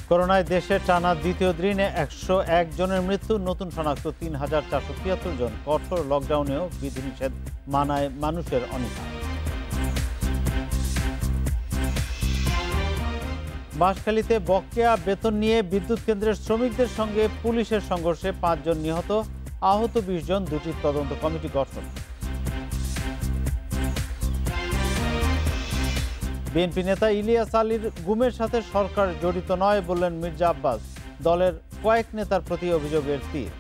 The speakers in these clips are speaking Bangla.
করোনায় দেশে টানা দ্বিতীয় দিনে 101 জনের মৃত্যু, নতুন শনাক্ত ৩,৪৭৩ জন। কঠোর লকডাউনেও বিধিনিষেধ মানায় মানুষের অনীহা। বাঁশখালীতে বকেয়া বেতন নিয়ে বিদ্যুৎ কেন্দ্রের শ্রমিকদের সঙ্গে পুলিশের সংঘর্ষে 5 জন নিহত, আহত 20 জন। দুটি তদন্ত কমিটি গঠন। বিএনপি নেতা ইলিয়াস আলীর গুমের সাথে সরকার জড়িত নয় বললেন মির্জা আব্বাস। দলের কয়েক নেতার প্রতি অভিযোগের তীর।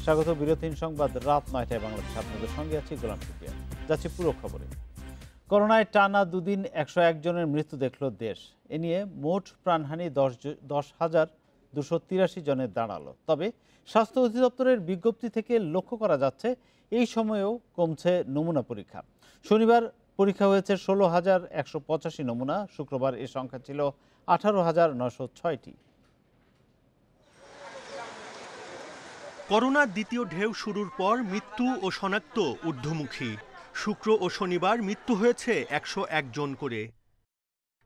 স্বাগত বিরতিহীন সংবাদ রাত 9টায় বাংলাদেশ। আপনাদের সঙ্গে আছি গোলাম কিবরিয়া। যাচ্ছি পুরো খবরে। করোনায় টানা দুদিন 101 জনের মৃত্যু দেখল দেশ। এ নিয়ে মোট প্রাণহানি 10,283 জনের দাঁড়ালো। তবে স্বাস্থ্য অধিদপ্তরের বিজ্ঞপ্তি থেকে লক্ষ্য করা যাচ্ছে এই সময়েও কমছে নমুনা পরীক্ষা। শনিবার পরীক্ষা হয়েছে 16,185 নমুনা। শুক্রবার এ সংখ্যা ছিল 18,906টি। করোনার দ্বিতীয় ঢেউ শুরুর পর মৃত্যু ও শনাক্ত ঊর্ধ্বমুখী। শুক্র ও শনিবার মৃত্যু হয়েছে 101 জন করে।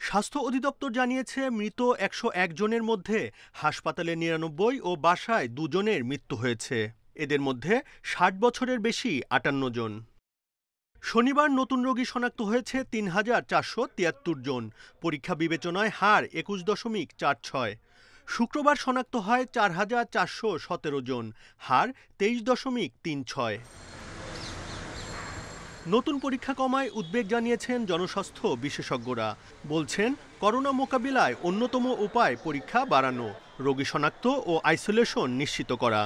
স্বাস্থ্য অধিদপ্তর জানিয়েছে মৃত 101 জনের মধ্যে হাসপাতালে 99 ও বাসায় 2 জনের মৃত্যু হয়েছে। এদের মধ্যে 60 বছরের বেশি 58 জন। শনিবার নতুন রোগী শনাক্ত হয়েছে 3,473 জন। পরীক্ষা বিবেচনায় হার 21.46। শুক্রবার শনাক্ত হয় 4,417 জন, হার 23.36। নতুন পরীক্ষা কমায় উদ্বেগ জানিয়েছেন জনস্বাস্থ্য বিশেষজ্ঞরা। বলছেন করোনা মোকাবিলায় অন্যতম উপায় পরীক্ষা বাড়ানো, রোগী শনাক্ত ও আইসোলেশন নিশ্চিত করা।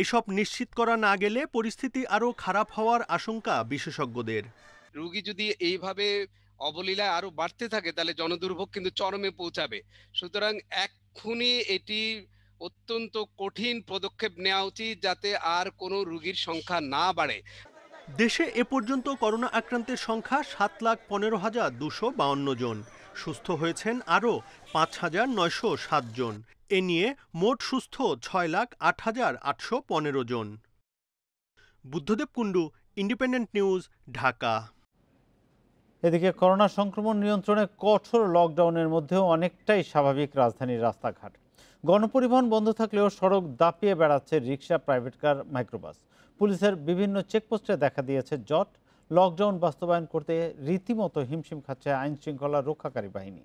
এসব নিশ্চিত করা না গেলে পরিস্থিতি আরও খারাপ হওয়ার আশঙ্কা বিশেষজ্ঞদের। রোগী যদি এইভাবে অবলীলায় আরো বাড়তে থাকে তাহলে জনদুর্ভোগ কিন্তু চরমে পৌঁছাবে। সুতরাং এক্ষুনি এটি অত্যন্ত কঠিন পদক্ষেপ নেওয়া উচিত যাতে আর কোনো রোগীর সংখ্যা না বাড়ে। দেশে এ পর্যন্ত করোনা আক্রান্তের সংখ্যা 7,15,252 জন। সুস্থ হয়েছেন আরও 5,907 জন। এ নিয়ে মোট সুস্থ 6,08,815 জন। Buddhadeb Kundu, independent news, Dhaka. এদিকে করোনা সংক্রমণ নিয়ন্ত্রণে কঠোর লকডাউনের মধ্যেও অনেকটাই স্বাভাবিক রাজধানীর রাস্তাঘাট। গণপরিবহন বন্ধ থাকলেও সড়ক দাপিয়ে বেড়াচ্ছে রিক্সা, প্রাইভেট কার, মাইক্রোবাস। পুলিশের বিভিন্ন চেকপোস্টে দেখা দিয়েছে জট। লকডাউন বাস্তবায়ন করতে রীতিমতো হিমশিম খাচ্ছে আইন শৃঙ্খলা রক্ষাকারী বাহিনী।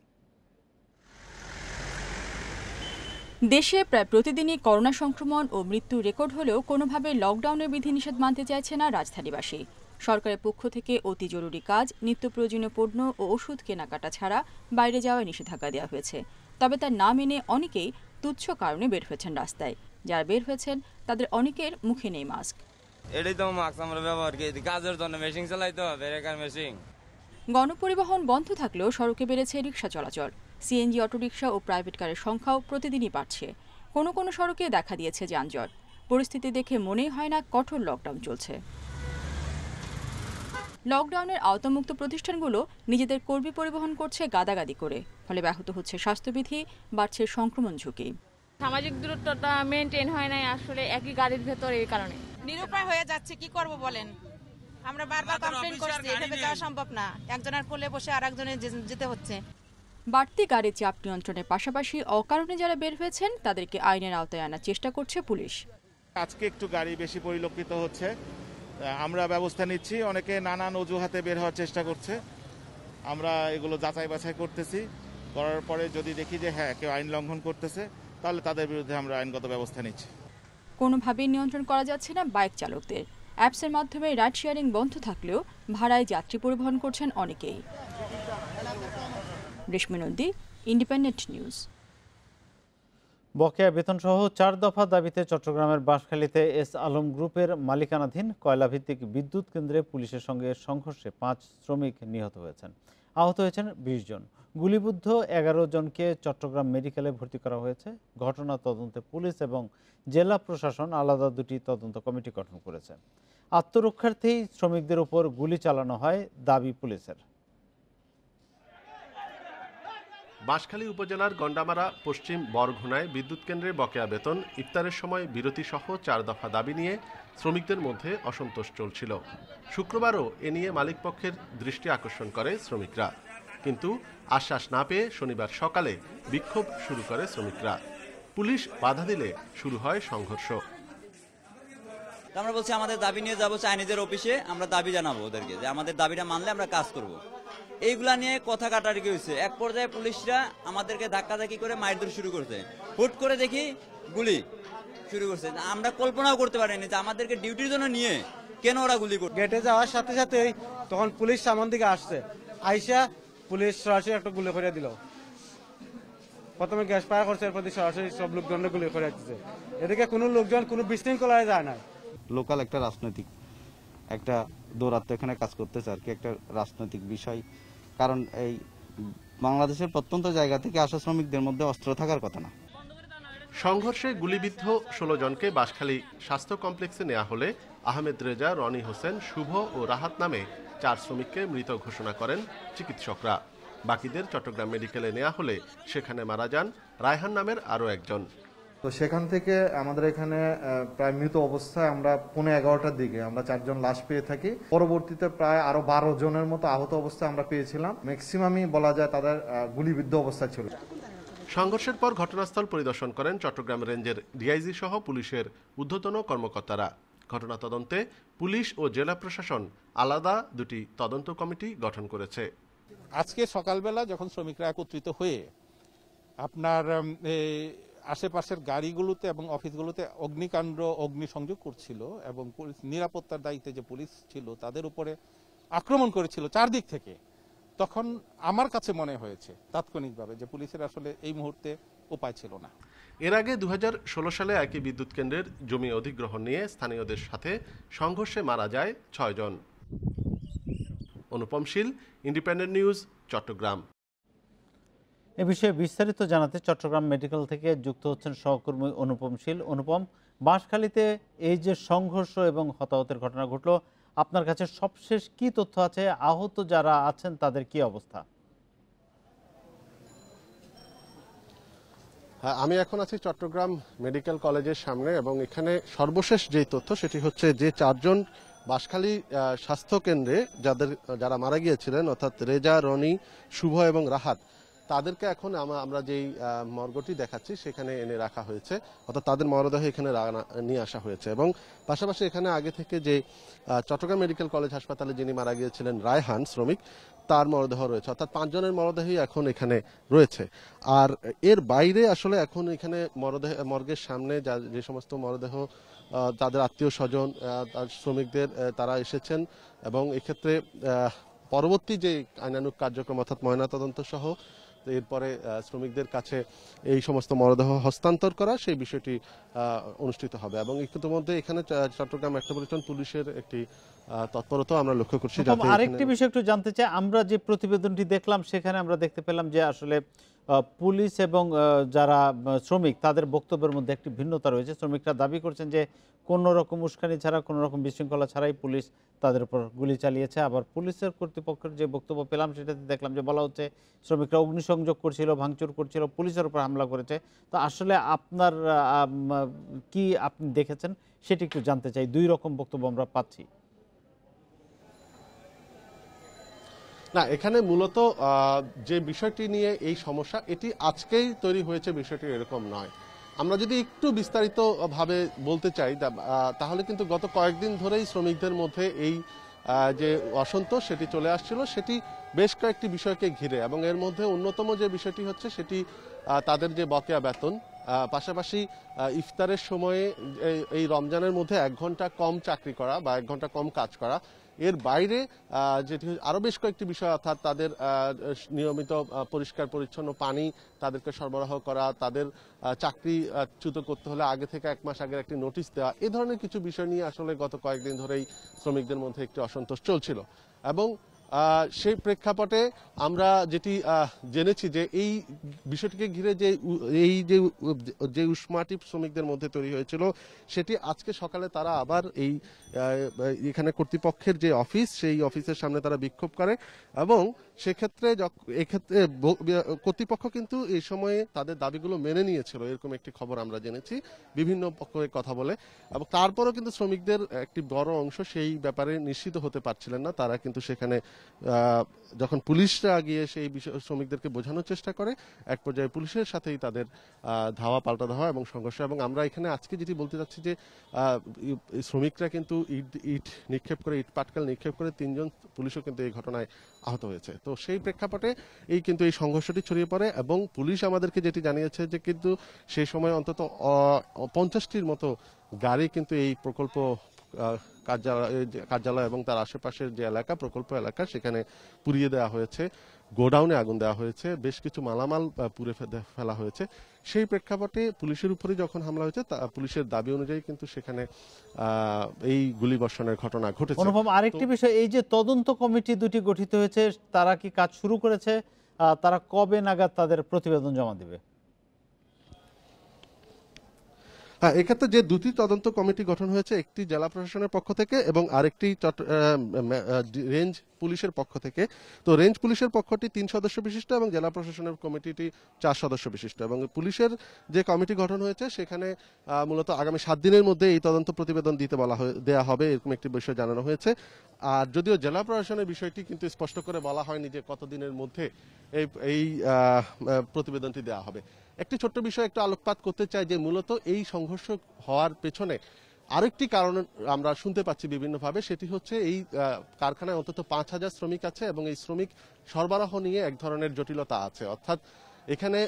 দেশে প্রায় প্রতিদিনই করোনা সংক্রমণ ও মৃত্যু রেকর্ড হলেও কোনোভাবে লকডাউনের বিধিনিষেধ মানতে চাইছে না রাজধানীবাসী। সরকারের পক্ষ থেকে অতি জরুরি কাজ, নিত্য প্রয়োজনীয় পণ্য ও ওষুধ কেনাকাটা ছাড়া বাইরে যাওয়ায় নিষেধাজ্ঞা দেওয়া হয়েছে। তবে তা না মেনে অনেকেই তুচ্ছ কারণে বের হয়েছেন রাস্তায়। যারা বের হয়েছেন তাদের অনেকের মুখে নেই মাস্ক। এটাই তো মাস্ক আমরা ব্যবহার করি, কাজের জন্য মেশিন চালাইতে হবে, মেশিন। গণপরিবহন বন্ধ থাকলেও সড়কে বেড়েছে রিক্সা চলাচল। সিএনজি, অটোরিকশা ও প্রাইভেট কারের সংখ্যাও প্রতিদিনই বাড়ছে। কোনো কোনো সড়কে দেখা দিয়েছে যানজট। পরিস্থিতি দেখে মনেই হয় না কঠোর লকডাউন চলছে। লকডাউনের আওতামুক্ত প্রতিষ্ঠানগুলো নিজেদের কর্মী পরিবহন করছে গাদাগাদি করে। ফলে ব্যাহত হচ্ছে স্বাস্থ্যবিধি, বাড়ছে সংক্রমণ ঝুঁকি। সামাজিক দূরত্বটা মেনটেন হয় না আসলে একই গাড়ির ভেতর, এই কারণে নিরুপায় হয়ে যাচ্ছে। কি করব বলেন, আমরা বারবার কমপ্লেইন করছি, এভাবে যাওয়া সম্ভব না। একজনের কোলে বসে আরেকজনের যেতে হচ্ছে। বাড়তি গাড়ির চাপ নিয়ন্ত্রণের পাশাপাশি অকারণে যারা বের হয়েছেন তাদেরকে আইনের আওতায় আনার চেষ্টা করছে পুলিশ। আজকে একটু গাড়ি বেশি পরিলক্ষিত হচ্ছে, আমরা ব্যবস্থা নিচ্ছি। অনেকে নানান অজুহাতে বের হওয়ার চেষ্টা করছে, আমরা এগুলো যাচাই বাছাই করতেছি। করার পরে যদি দেখি যে হ্যাঁ কেউ আইন লঙ্ঘন করতেছে তাহলে তাদের বিরুদ্ধে আমরা আইনগত ব্যবস্থা নিচ্ছি। কোনোভাবেই নিয়ন্ত্রণ করা যাচ্ছে না বাইক চালকদের। অ্যাপসের মাধ্যমে রাইড শেয়ারিং বন্ধ থাকলেও ভাড়ায় যাত্রী পরিবহন করছেন অনেকেই। রেশমি নন্দী, ইন্ডিপেন্ডেন্ট নিউজ। বকেয়া বেতনসহ 4 দফা দাবিতে চট্টগ্রামের বাঁশখালীতে এস আলম গ্রুপের মালিকানাধীন কয়লাভিত্তিক বিদ্যুৎ কেন্দ্রে পুলিশের সঙ্গে সংঘর্ষে 5 শ্রমিক নিহত হয়েছেন। আহত হয়েছেন 20 জন। গুলিবিদ্ধ 11 জনকে চট্টগ্রাম মেডিকেলে ভর্তি করা হয়েছে। ঘটনা তদন্তে পুলিশ এবং জেলা প্রশাসন আলাদা 2টি তদন্ত কমিটি গঠন করেছে। আত্মরক্ষার্থেই শ্রমিকদের উপর গুলি চালানো হয় দাবি পুলিশের। বাঁশখালী উপজেলার গন্ডামারা পশ্চিম বরঘুনায় বিদ্যুৎ কেন্দ্রে বকেয়া বেতন, ইফতারের সময় বিরতি সহ 4 দফা দাবি নিয়ে শ্রমিকদের মধ্যে অসন্তোষ চলছিল। শুক্রবারও এ নিয়ে মালিকপক্ষের দৃষ্টি আকর্ষণ করে শ্রমিকরা, কিন্তু আশ্বাস না পেয়ে শনিবার সকালে বিক্ষোভ শুরু করে শ্রমিকরা। পুলিশ বাধা দিলে শুরু হয় সংঘর্ষ। আমরা বলছি আমাদের দাবি নিয়ে যাবো চাইনিজের অফিসে, আমরা দাবি জানাবো ওদেরকে যে আমাদের দাবিটা মানলে আমরা কাজ করব। এইগুলা নিয়ে কথা কাটাকাটি হয়েছে। এক পর্যায়ে পুলিশরা আমাদেরকে ধাক্কাধাক্কি করে মারধর শুরু করছে। হুট করে দেখি গুলি শুরু করছে। আমরা কল্পনাও করতে পারিনি যে আমাদেরকে ডিউটির জন্য নিয়ে কেন ওরা গুলি করছে। গেটে যাওয়ার সাথে সাথেই তখন পুলিশ সামন দিকে আসছে, আইসা পুলিশ সরাসরি একটা গুলি করে দিল। প্রথমে গ্যাস ফায়ার করছে, এরপর সরাসরি সব লোকজন গুলি করে দিচ্ছে। এদিকে কোনো লোকজন কোনো বিশৃঙ্খলায় যায় না। লোকাল একটা রাজনৈতিক একটা দৌরাত্ম এখানে কাজ করতেছে আর কি, একটা রাজনৈতিক বিষয়। কারণ এই বাংলাদেশের প্রত্যন্ত জায়গা থেকে আসা শ্রমিকদের মধ্যে অস্ত্র থাকার কথা না। সংঘর্ষে গুলিবিদ্ধ 16 জনকে বাঁশখালী স্বাস্থ্য কমপ্লেক্সে নেওয়া হলে আহমেদ রেজা, রনি হোসেন, শুভ ও রাহাত নামে 4 শ্রমিককে মৃত ঘোষণা করেন চিকিৎসকরা। বাকিদের চট্টগ্রাম মেডিকেলে নেওয়া হলে সেখানে মারা যান রায়হান নামের আরও একজন। তো সেখান থেকে আমাদের এখানে প্রায় মৃত অবস্থায় আমরা 11:15টার দিকে আমরা 4 জন লাশ পেয়ে থাকি। পরবর্তীতে প্রায় আরো 12 জনের মতো আহত অবস্থায় আমরা পেয়েছিলাম। ম্যাক্সিমামই বলা যায় তাদের গুলিবিদ্ধ অবস্থা ছিল। সংঘর্ষের পর ঘটনাস্থল পরিদর্শন করেন চট্টগ্রাম রেঞ্জের ডিআইজি সহ পুলিশের ঊর্ধ্বতন কর্মকর্তারা। ঘটনা তদন্তে পুলিশ ও জেলা প্রশাসন আলাদা 2টি তদন্ত কমিটি গঠন করেছে। আজকে সকালবেলা যখন শ্রমিকরা একত্রিত হয়ে আপনার আশেপাশের গাড়িগুলোতে এবং অফিসগুলোতে অগ্নিসংযোগ করছিল এবং নিরাপত্তার দায়িত্বে যে পুলিশ ছিল তাদের উপরে আক্রমণ করেছিল চারদিক থেকে, তখন আমার কাছে মনে হয়েছে তাৎক্ষণিকভাবে যে পুলিশের আসলে এই মুহূর্তে উপায় ছিল না। এর আগে 2016 সালে একই বিদ্যুৎ কেন্দ্রের জমি অধিগ্রহণ নিয়ে স্থানীয়দের সাথে সংঘর্ষে মারা যায় 6 জন। অনুপম শীল, ইন্ডিপেন্ডেন্ট নিউজ, চট্টগ্রাম। এ বিষয়ে বিস্তারিত জানাতে চট্টগ্রাম মেডিকেল থেকে যুক্ত হচ্ছেন সহকর্মী অনুপম শীল। অনুপম, বাঁশখালীতে এই যে সংঘর্ষ এবং হতাহতের ঘটনা ঘটল, আপনার কাছে সবশেষ কি তথ্য আছে? আহত যারা আছেন তাদের কি অবস্থা? আমি এখন আছি চট্টগ্রাম মেডিকেল কলেজের সামনে এবং এখানে সর্বশেষ যেই তথ্য সেটি হচ্ছে যে 4 জন বাঁশখালী স্বাস্থ্য কেন্দ্রে যারা মারা গিয়েছিলেন, অর্থাৎ রেজা, রনি, শুভ এবং রাহাত, তাদেরকে এখন আমরা যেই মর্গটি দেখাচ্ছি সেখানে এনে রাখা হয়েছে, অর্থাৎ তাদের মরদেহ এখানে নিয়ে আসা হয়েছে। এবং পাশাপাশি এখানে আগে থেকে যে চট্টগ্রাম মেডিকেল কলেজ হাসপাতালে যিনি মারা গিয়েছিলেন রায়হান শ্রমিক, তার মরদেহ রয়েছে, অর্থাৎ 5 জনের মরদেহই এখন এখানে রয়েছে। আর এর বাইরে আসলে এখন এখানে মর্গের সামনে যে সমস্ত মরদেহ তাদের আত্মীয় স্বজন, শ্রমিকদের তারা এসেছেন এবং এক্ষেত্রে পরবর্তী যে আইনানুগ কার্যক্রম অর্থাৎ ময়নাতদন্ত সহ এরপরে শ্রমিকদের কাছে এই সমস্ত মরদেহ হস্তান্তর করা, সেই বিষয়টি অনুষ্ঠিত হবে। এবং ইতিমধ্যে এখানে চট্টগ্রাম মেট্রোপলিটন পুলিশের একটি তৎপরতা আমরা লক্ষ্য করছি। আরেকটি বিষয় একটু জানতে চাই, আমরা যে প্রতিবেদনটি দেখলাম সেখানে আমরা দেখতে পেলাম যে আসলে পুলিশ এবং যারা শ্রমিক তাদের বক্তব্যের মধ্যে একটি ভিন্নতা রয়েছে। শ্রমিকরা দাবি করছেন যে কোনো রকম উস্কানি ছাড়া, কোনো রকম বিশৃঙ্খলা ছাড়াই পুলিশ তাদের উপর গুলি চালিয়েছে। আবার পুলিশের কর্তৃপক্ষের যে বক্তব্য পেলাম সেটাতে দেখলাম যে বলা হচ্ছে শ্রমিকরা অগ্নিসংযোগ করছিল, ভাঙচুর করছিল, পুলিশের উপর হামলা করেছে। তো আসলে আপনার কি আপনি দেখেছেন সেটি একটু জানতে চাই। 2 রকম বক্তব্য আমরা পাচ্ছি। না, এখানে মূলত যে বিষয়টি নিয়ে এই সমস্যা, এটি আজকেই তৈরি হয়েছে, বিষয়টি এরকম নয়। আমরা যদি একটু বিস্তারিত ভাবে বলতে চাই তাহলে কিন্তু গত কয়েকদিন ধরেই শ্রমিকদের মধ্যে এই যে অসন্তোষ সেটি চলে আসছিল, সেটি বেশ কয়েকটি বিষয়কে ঘিরে। এবং এর মধ্যে অন্যতম যে বিষয়টি হচ্ছে সেটি তাদের যে বকেয়া বেতন, পাশাপাশি ইফতারের সময়ে এই রমজানের মধ্যে 1 ঘন্টা কম চাকরি করা বা 1 ঘন্টা কম কাজ করা, এর বাইরে যেটি আরো বেশ কয়েকটি বিষয়, অর্থাৎ তাদের নিয়মিত পরিষ্কার পরিচ্ছন্ন পানি তাদেরকে সরবরাহ করা, তাদের চাকরিচ্যুত করতে হলে আগে থেকে 1 মাস আগের একটি নোটিশ দেওয়া, এই ধরনের কিছু বিষয় নিয়ে আসলে গত কয়েকদিন ধরেই শ্রমিকদের মধ্যে একটি অসন্তোষ চলছিল। এবং সেই প্রেক্ষাপটে আমরা যেটি জেনেছি যে এই বিষয়টিকে ঘিরে যে উষ্মাটি শ্রমিকদের মধ্যে তৈরি হয়েছিল সেটি আজকে সকালে তারা আবার এখানে কর্তৃপক্ষের যে অফিস সেই অফিসের সামনে তারা বিক্ষোভ করে এবং সেক্ষেত্রে কর্তৃপক্ষ কিন্তু এই সময়ে তাদের দাবিগুলো মেনে নিয়েছিল এরকম একটি খবর আমরা জেনেছি বিভিন্ন পক্ষে কথা বলে এবং তারপরও কিন্তু শ্রমিকদের একটি বড় অংশ সেই ব্যাপারে নিশ্চিত হতে পারছিলেন না। তারা কিন্তু সেখানে যখন পুলিশরা গিয়ে সেই বিষয় শ্রমিকদেরকে বোঝানোর চেষ্টা করে এক পর্যায়ে পুলিশের সাথেই তাদের ধাওয়া পাল্টা ধাওয়া এবং সংঘর্ষ এবং আমরা এখানে আজকে যেটি বলতে চাচ্ছি যে শ্রমিকরা কিন্তু ইট নিক্ষেপ করে ইট পাটকেল নিক্ষেপ করে 3 জন পুলিশও কিন্তু এই ঘটনায় আহত হয়েছে। তো সেই প্রেক্ষাপটে কিন্তু এই সংঘর্ষটি ছড়িয়ে পড়ে এবং পুলিশ আমাদেরকে যেটি জানিয়েছে যে কিন্তু সেই সময় অন্তত 50টির মতো গাড়ি কিন্তু এই প্রকল্প কার্যালয় এবং তার আশেপাশের যে এলাকা প্রকল্প এলাকা সেখানে পুড়িয়ে দেওয়া হয়েছে, গোডাউনে আগুন দেওয়া হয়েছে, বেশ কিছু মালামাল পুড়ে ফেলা হয়েছে। সেই প্রেক্ষাপটে পুলিশের উপরে যখন হামলা হয়েছে পুলিশের দাবি অনুযায়ী কিন্তু সেখানে এই গুলিবর্ষণের ঘটনা ঘটেছে। অনুপম, আরেকটি বিষয়, এই যে তদন্ত কমিটি দুটি গঠিত হয়েছে তারা কি কাজ শুরু করেছে? তারা কবে নাগাদ তাদের প্রতিবেদন জমা দেবে? হ্যাঁ, এক্ষেত্রে যে দুটি তদন্ত কমিটি গঠন হয়েছে, একটি জেলা প্রশাসনের পক্ষ থেকে এবং আরেকটি রেঞ্জ পুলিশের পক্ষ থেকে। তো রেঞ্জ পুলিশের পক্ষটি 3 সদস্য বিশিষ্ট এবং জেলা প্রশাসনের কমিটিটি 4 সদস্য বিশিষ্ট এবং পুলিশের যে কমিটি গঠন হয়েছে সেখানে মূলত আগামী 7 দিনের মধ্যে এই তদন্ত প্রতিবেদন দিতে দেওয়া হবে এরকম একটি বিষয় জানানো হয়েছে। আর যদিও জেলা প্রশাসনের বিষয়টি কিন্তু স্পষ্ট করে বলা হয়নি যে কতদিনের মধ্যে এই প্রতিবেদনটি দেওয়া হবে। একটি ছোট্ট বিষয় একটু আলোকপাত করতে চাই যে মূলত এই সংঘর্ষ হওয়ার পেছনে আরেকটি কারণ আমরা শুনতে পাচ্ছি বিভিন্নভাবে, সেটি হচ্ছে এই কারখানায় অন্তত 5000 শ্রমিক আছে এবং এই শ্রমিক সরবরাহ নিয়ে এক ধরনের জটিলতা আছে। অর্থাৎ এখানে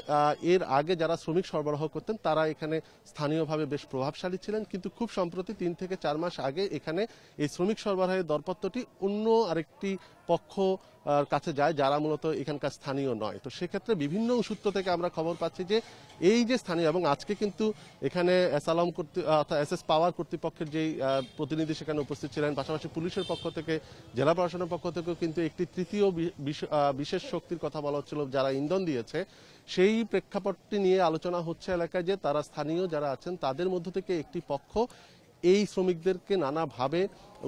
এর আগে যারা শ্রমিক সরবরাহ করতেন তারা এখানে স্থানীয়ভাবে বেশ প্রভাবশালী ছিলেন, কিন্তু খুব সম্প্রতি 3 থেকে 4 মাস আগে এখানে এই শ্রমিক সরবরাহের দরপত্রটি অন্য আরেকটি পক্ষ কাছে যায় যারা মূলত এখানকার স্থানীয় নয়। তো সেক্ষেত্রে বিভিন্ন সূত্র থেকে আমরা খবর পাচ্ছি যে এই যে স্থানীয় এবং আজকে কিন্তু এখানে এসএস পাওয়ার কর্তৃপক্ষের যেই প্রতিনিধি সেখানে উপস্থিত ছিলেন, পাশাপাশি পুলিশের পক্ষ থেকে জেলা প্রশাসনের পক্ষ থেকেও কিন্তু একটি তৃতীয় বিশেষ শক্তির কথা বলা হচ্ছিল যারা ইন্ধন দিয়েছে। সেই প্রেক্ষাপটটি নিয়ে আলোচনা হচ্ছে এলাকায় যে তারা স্থানীয় যারা আছেন তাদের মধ্য থেকে একটি পক্ষ এই শ্রমিকদেরকে নানাভাবে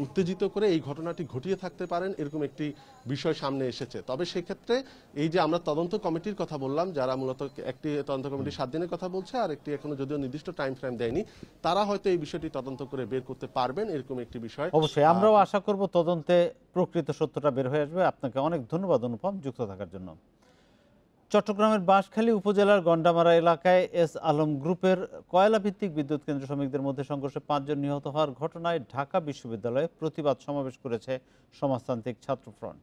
উত্তেজিত করে এই ঘটনাটি ঘটিয়ে থাকতে পারেন এরকম একটি বিষয় সামনে এসেছে। তবে সেক্ষেত্রে এই যে আমরা তদন্ত কমিটির কথা বললাম, যারা মূলত একটি তদন্ত কমিটি 7 দিনের কথা বলছে আর একটি এখনো যদিও নির্দিষ্ট টাইম ফ্রেম দেয়নি, তারা হয়তো এই বিষয়টি তদন্ত করে বের করতে পারবেন এরকম একটি বিষয়। অবশ্যই আমরাও আশা করব তদন্তে প্রকৃত সত্যটা বের হয়ে আসবে। আপনাকে অনেক ধন্যবাদ অনুপম যুক্ত থাকার জন্য। চট্টগ্রামের বাঁশখালী উপজেলার গন্ডামারা এলাকায় এস আলম গ্রুপের কয়লা ভিত্তিক বিদ্যুৎ কেন্দ্র শ্রমিকদের মধ্যে সংঘর্ষে 5 জন নিহত হওয়ার ঘটনায় ঢাকা বিশ্ববিদ্যালয়ে প্রতিবাদ সমাবেশ করেছে সমাজতান্ত্রিক ছাত্র ফ্রন্ট।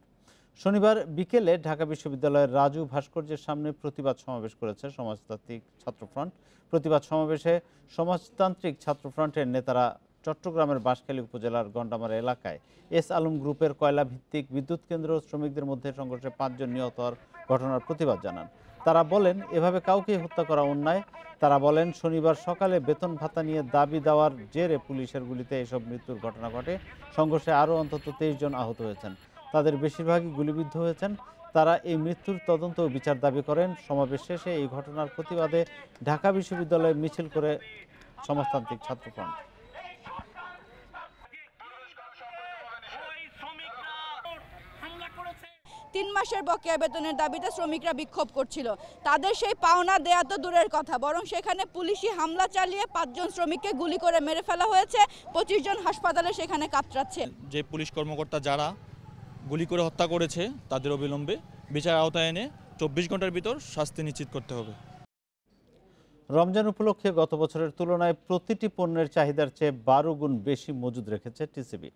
শনিবার বিকেলে ঢাকা বিশ্ববিদ্যালয়ের রাজু ভাস্কর্যের সামনে প্রতিবাদ সমাবেশ করেছে সমাজতান্ত্রিক ছাত্র ফ্রন্ট। প্রতিবাদ সমাবেশে সমাজতান্ত্রিক ছাত্র ফ্রন্টের নেতারা চট্টগ্রামের বাঁশখালী উপজেলার গন্ডামারা এলাকায় এস আলম গ্রুপের কয়লা ভিত্তিক বিদ্যুৎ কেন্দ্র শ্রমিকদের মধ্যে সংঘর্ষে 5 জন নিহত হওয়ার ঘটনার প্রতিবাদ জানান। তারা বলেন এভাবে কাউকে হত্যা করা অন্যায়। তারা বলেন শনিবার সকালে বেতন ভাতা নিয়ে দাবি দেওয়ার জেরে পুলিশের গুলিতে এসব মৃত্যুর ঘটনা ঘটে। সংঘর্ষে আরও অন্তত 23 জন আহত হয়েছেন, তাদের বেশিরভাগই গুলিবিদ্ধ হয়েছেন। তারা এই মৃত্যুর তদন্ত ও বিচার দাবি করেন। সমাবেশ শেষে এই ঘটনার প্রতিবাদে ঢাকা বিশ্ববিদ্যালয়ে মিছিল করে সমাজতান্ত্রিক ছাত্র ফ্রন্ট। 3 মাসের বকেয়া বেতনের দাবিতে শ্রমিকরা বিক্ষোভ করছিল। তাদের সেই পাওনা দেয়া তো দূরের কথা, বরং সেখানে পুলিশি হামলা চালিয়ে 5 জন শ্রমিককে গুলি করে মেরে ফেলা হয়েছে। 25 জন হাসপাতালে সেখানে কাতরাচ্ছে। যে পুলিশ কর্মকর্তা যারা গুলি করে হত্যা করেছে তাদের অবিলম্বে বিচার আওতায় এনে 24 ঘন্টার ভিতর শাস্তি নিশ্চিত করতে হবে। রমজান উপলক্ষে গত বছরের তুলনায় প্রতিটি পণ্যের চাহিদার চেয়ে 12 গুণ বেশি মজুদ রেখেছে টিসিবি।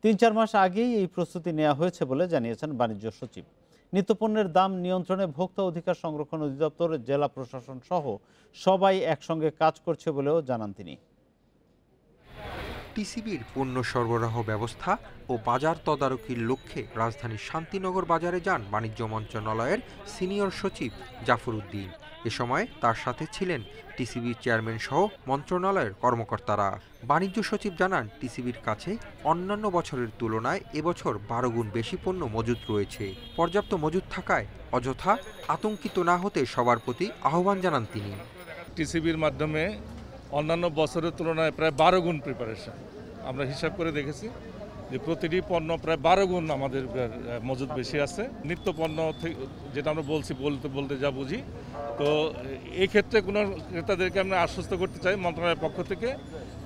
3-4 মাস আগেই এই প্রস্তুতি নেওয়া হয়েছে বলে জানিয়েছেন বাণিজ্য সচিব। নিত্যপণ্যের দাম নিয়ন্ত্রণে ভোক্তা অধিকার সংরক্ষণ অধিদপ্তর, জেলা প্রশাসন সহ সবাই একসঙ্গে কাজ করছে বলেও জানান তিনি। টিসিবির পণ্য সরবরাহ ব্যবস্থা ও বাজার তদারকির লক্ষ্যে রাজধানীর শান্তিনগর বাজারে যান বাণিজ্য মন্ত্রণালয়ের সিনিয়র সচিব জাফর উদ্দিন। এ সময় তার সাথে ছিলেন টিসিবির চেয়ারম্যান সহ মন্ত্রণালয়ের কর্মকর্তারা। বাণিজ্য সচিব জানান, টিসিবির কাছে অন্যান্য বছরের তুলনায় এবছর 12 গুণ বেশি পণ্য মজুত রয়েছে। পর্যাপ্ত মজুত থাকায় অযথা আতঙ্কিত না হতে সবার প্রতি আহ্বান জানান তিনি। টিসিবির মাধ্যমে অন্যান্য বছরের তুলনায় প্রায় 12 গুণ প্রিপারেশন আমরা হিসাব করে দেখেছি যে প্রতিটি পণ্য প্রায় 12 গুণ আমাদের মজুত বেশি আছে। নিত্য পণ্য যেটা আমরা বলতে যা বুঝি, তো এই ক্ষেত্রে কোনো ক্রেতাদেরকে আমরা আশ্বস্ত করতে চাই মন্ত্রণালয়ের পক্ষ থেকে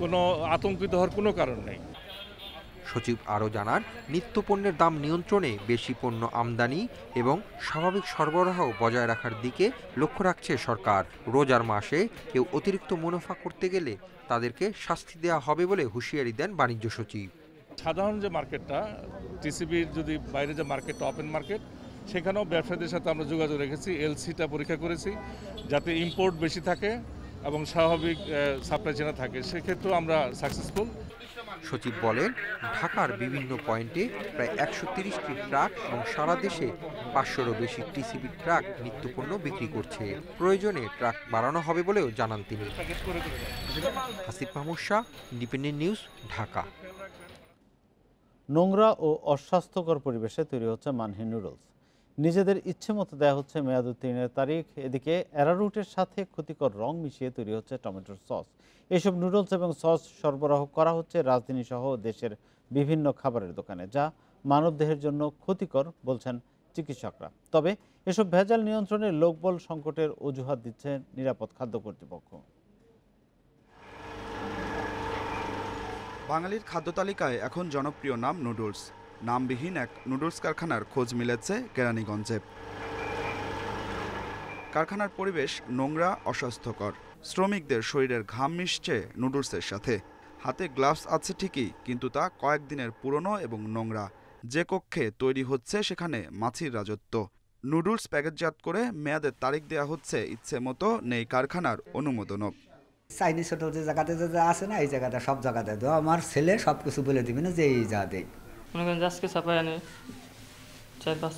কোনো আতঙ্কিত হওয়ার কোনো কারণ নেই। সচিব আরও জানান, নিত্যপণ্যের দাম নিয়ন্ত্রণে বেশি পণ্য আমদানি এবং স্বাভাবিক সরবরাহ বজায় রাখার দিকে লক্ষ্য রাখছে সরকার। রোজার মাসে কেউ অতিরিক্ত মুনাফা করতে গেলে তাদেরকে শাস্তি দেওয়া হবে বলে হুঁশিয়ারি দেন বাণিজ্য সচিব। সাধারণ যে মার্কেটটা, টিসিবির যদি বাইরে যে মার্কেটটা ওপেন মার্কেট, সেখানেও ব্যবসায়ীদের সাথে আমরা যোগাযোগ রেখেছি, এলসিটা পরীক্ষা করেছি যাতে ইম্পোর্ট বেশি থাকে এবং স্বাভাবিক সাপ্লাই চেনা থাকে, সেক্ষেত্রেও আমরা সাকসেসফুল। সচিব বলেন, ঢাকার বিভিন্ন পয়েন্টে প্রায় 130টি ট্রাক এবং সারা দেশে 500রও বেশি টিসিবি ট্রাক নিত্যপণ্য বিক্রি করছে। প্রয়োজনে ট্রাক বাড়ানো হবে বলেও জানান তিনি। Hasib Mahmud Shah, independent news, Dhaka. নোংরা ও অস্বাস্থ্যকর পরিবেশে তৈরি হচ্ছে মানহীন নুডলস। নিজেদের ইচ্ছে মতো দেওয়া হচ্ছে মেয়াদ উত্তীর্ণের তারিখ। এদিকে অ্যারারুটের সাথে ক্ষতিকর রং মিশিয়ে তৈরি হচ্ছে টমেটোর সস। এসব নুডলস এবং সস সরবরাহ করা হচ্ছে রাজধানী সহ দেশের বিভিন্ন খাবারের দোকানে, যা মানবদেহের জন্য ক্ষতিকর বলছেন চিকিৎসকরা। তবে এসব ভেজাল নিয়ন্ত্রণে লোকবল সংকটের অজুহাত দিচ্ছে নিরাপদ খাদ্য কর্তৃপক্ষ। বাঙালির খাদ্য তালিকায় এখন জনপ্রিয় নাম নুডলস। নামবিহীন এক নুডলস কারখানার খোঁজ মিলেছে কেরানীগঞ্জে। কারখানার পরিবেশ নোংরা, অস্বাস্থ্যকর। শ্রমিকদের শরীরের ঘাম মিশছে নুডলসের সাথে। হাতে গ্লাভস আছে ঠিকই, কিন্তু তা কয়েকদিনের পুরনো এবং নোংরা। যে কক্ষে তৈরি হচ্ছে সেখানে মাছির রাজত্ব। নুডলস প্যাকেটজাত করে মেয়াদের তারিখ দেওয়া হচ্ছে ইচ্ছে মতো, নেই কারখানার অনুমোদনও। চাইনিজ হোটেল যে জায়গাতে যা আছে না, এই জায়গাটা সব জায়গাতে দেওয়া। আমার ছেলে সব কিছু বলে দিবে না যে এই যা দেয়। মনে করেন আজকে ছাপাই আনে 4-5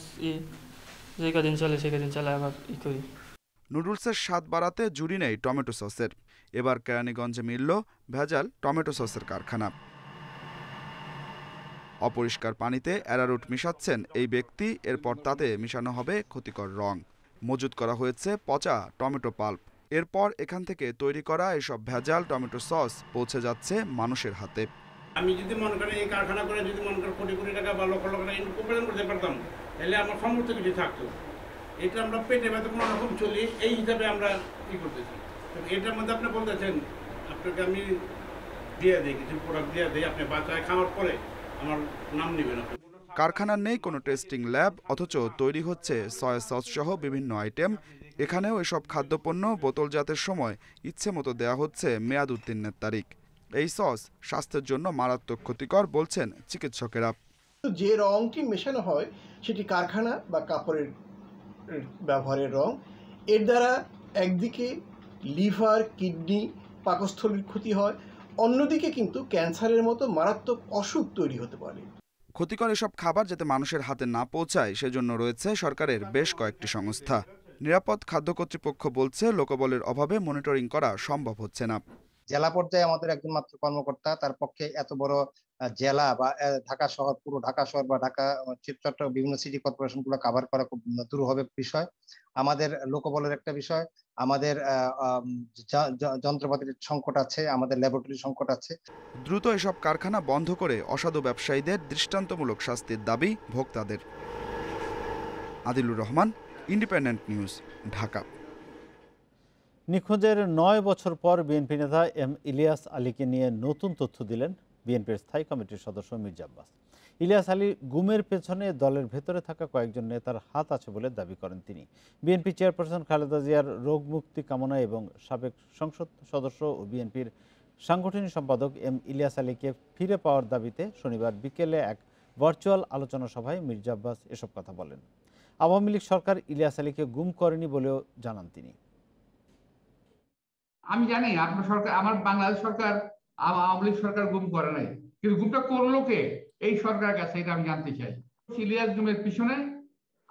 যে কদিন চলে সে কদিন চলে আবার করি। নুডলসের স্বাদ বাড়াতে জুড়ি নেই টমেটো সসের। এবার কেরানীগঞ্জে মিলল ভেজাল টমেটো সসের কারখানা। অপরিষ্কার পানিতে অ্যারারুট মিশাচ্ছেন এই ব্যক্তি, এরপর তাতে মিশানো হবে ক্ষতিকর রং। মজুত করা হয়েছে পচা টমেটো পাল্প। এরপর এখান থেকে তৈরি করা এসব ভেজাল টমেটো সস পৌঁছে যাচ্ছে মানুষের হাতে। আমি যদি মনে করি এই কারখানা করে যদি মনে করি কোটি কোটি টাকা বা লক্ষ লক্ষ টাকা উপার্জন করতে পারতাম, তাহলে আমার সমর্থ কিছু থাকতো। এটা আমরা পেটে ব্যথা কোনো রকম চলি, এই হিসাবে আমরা কি করতেছি। এটার মধ্যে আপনি বলতেছেন আপনাকে আমি দিয়ে দিই, কিছু প্রোডাক্ট দিয়ে দিই, আপনি বাচ্চায় খাওয়ার পরে আমার নাম নেবেন। কারখানার নেই কোনো টেস্টিং ল্যাব, অথচ তৈরি হচ্ছে সয়া সস সহ বিভিন্ন আইটেম। এখানেও এসব খাদ্যপণ্য বোতলজাতের সময় ইচ্ছে মতো দেওয়া হচ্ছে মেয়াদ উত্তীর্ণের তারিখ। এই সস স্বাস্থ্যের জন্য মারাত্মক ক্ষতিকর বলছেন চিকিৎসকেরা। যে রংটি মেশানো হয় সেটি কারখানা বা কাপড়ের ব্যবহারের রং। এর দ্বারা একদিকে লিভার, কিডনি, পাকস্থলীর ক্ষতি হয়, অন্যদিকে কিন্তু ক্যান্সারের মতো মারাত্মক অসুখ তৈরি হতে পারে। ক্ষতিকর এসব খাবার যাতে মানুষের হাতে না পৌঁছায় সেজন্য রয়েছে সরকারের বেশ কয়েকটি সংস্থা। নিরাপদ খাদ্য কর্তৃপক্ষ বলছে, লোকবলের অভাবে মনিটরিং করা সম্ভব হচ্ছে না। জেলা পর্যায়ে আমাদের একজন মাত্র কর্মকর্তা, তার পক্ষে এত বড় জেলা বা ঢাকা শহর, পুরো ঢাকা শহর বা ঢাকা চট্টগ্রাম বিভিন্ন সিটি কর্পোরেশনগুলো কভার করা খুব দুরূহ বিষয়। আমাদের লোকবলের একটা বিষয়, আমাদের যন্ত্রপাতির সংকট আছে, আমাদের ল্যাবরেটরি সংকট আছে। দ্রুত এসব কারখানা বন্ধ করে অসাধু ব্যবসায়ীদের দৃষ্টান্তমূলক শাস্তির দাবি ভোক্তাদের। Adilur Rahman, independent news, Dhaka. নিখোঁজের 9 বছর পর বিএনপি নেতা এম ইলিয়াস আলীকে নিয়ে নতুন তথ্য দিলেন বিএনপির স্থায়ী কমিটির সদস্য মির্জা আব্বাস। ইলিয়াস আলী গুমের পেছনে দলের ভেতরে থাকা কয়েকজন নেতার হাত আছে বলে দাবি করেন তিনি। বিএনপি চেয়ারপারসন খালেদা জিয়ার রোগ মুক্তি কামনা এবং সাবেক সংসদ সদস্য ও বিএনপির সাংগঠনিক সম্পাদক এম ইলিয়াস আলীকে ফিরে পাওয়ার দাবিতে শনিবার বিকেলে এক ভার্চুয়াল আলোচনা সভায় মির্জা আব্বাস এসব কথা বলেন। আওয়ামী লীগ সরকার ইলিয়াস আলীকে গুম করেনি বলেও জানান তিনি। আমি জানি আপনার সরকার, আমার বাংলাদেশ সরকার আওয়ামী লীগ সরকার গুম করে নাই, কিন্তু গুমটা করলো কে এই সরকারের কাছে, এটা আমি জানতে চাই। ইলিয়াস গুমের পিছনে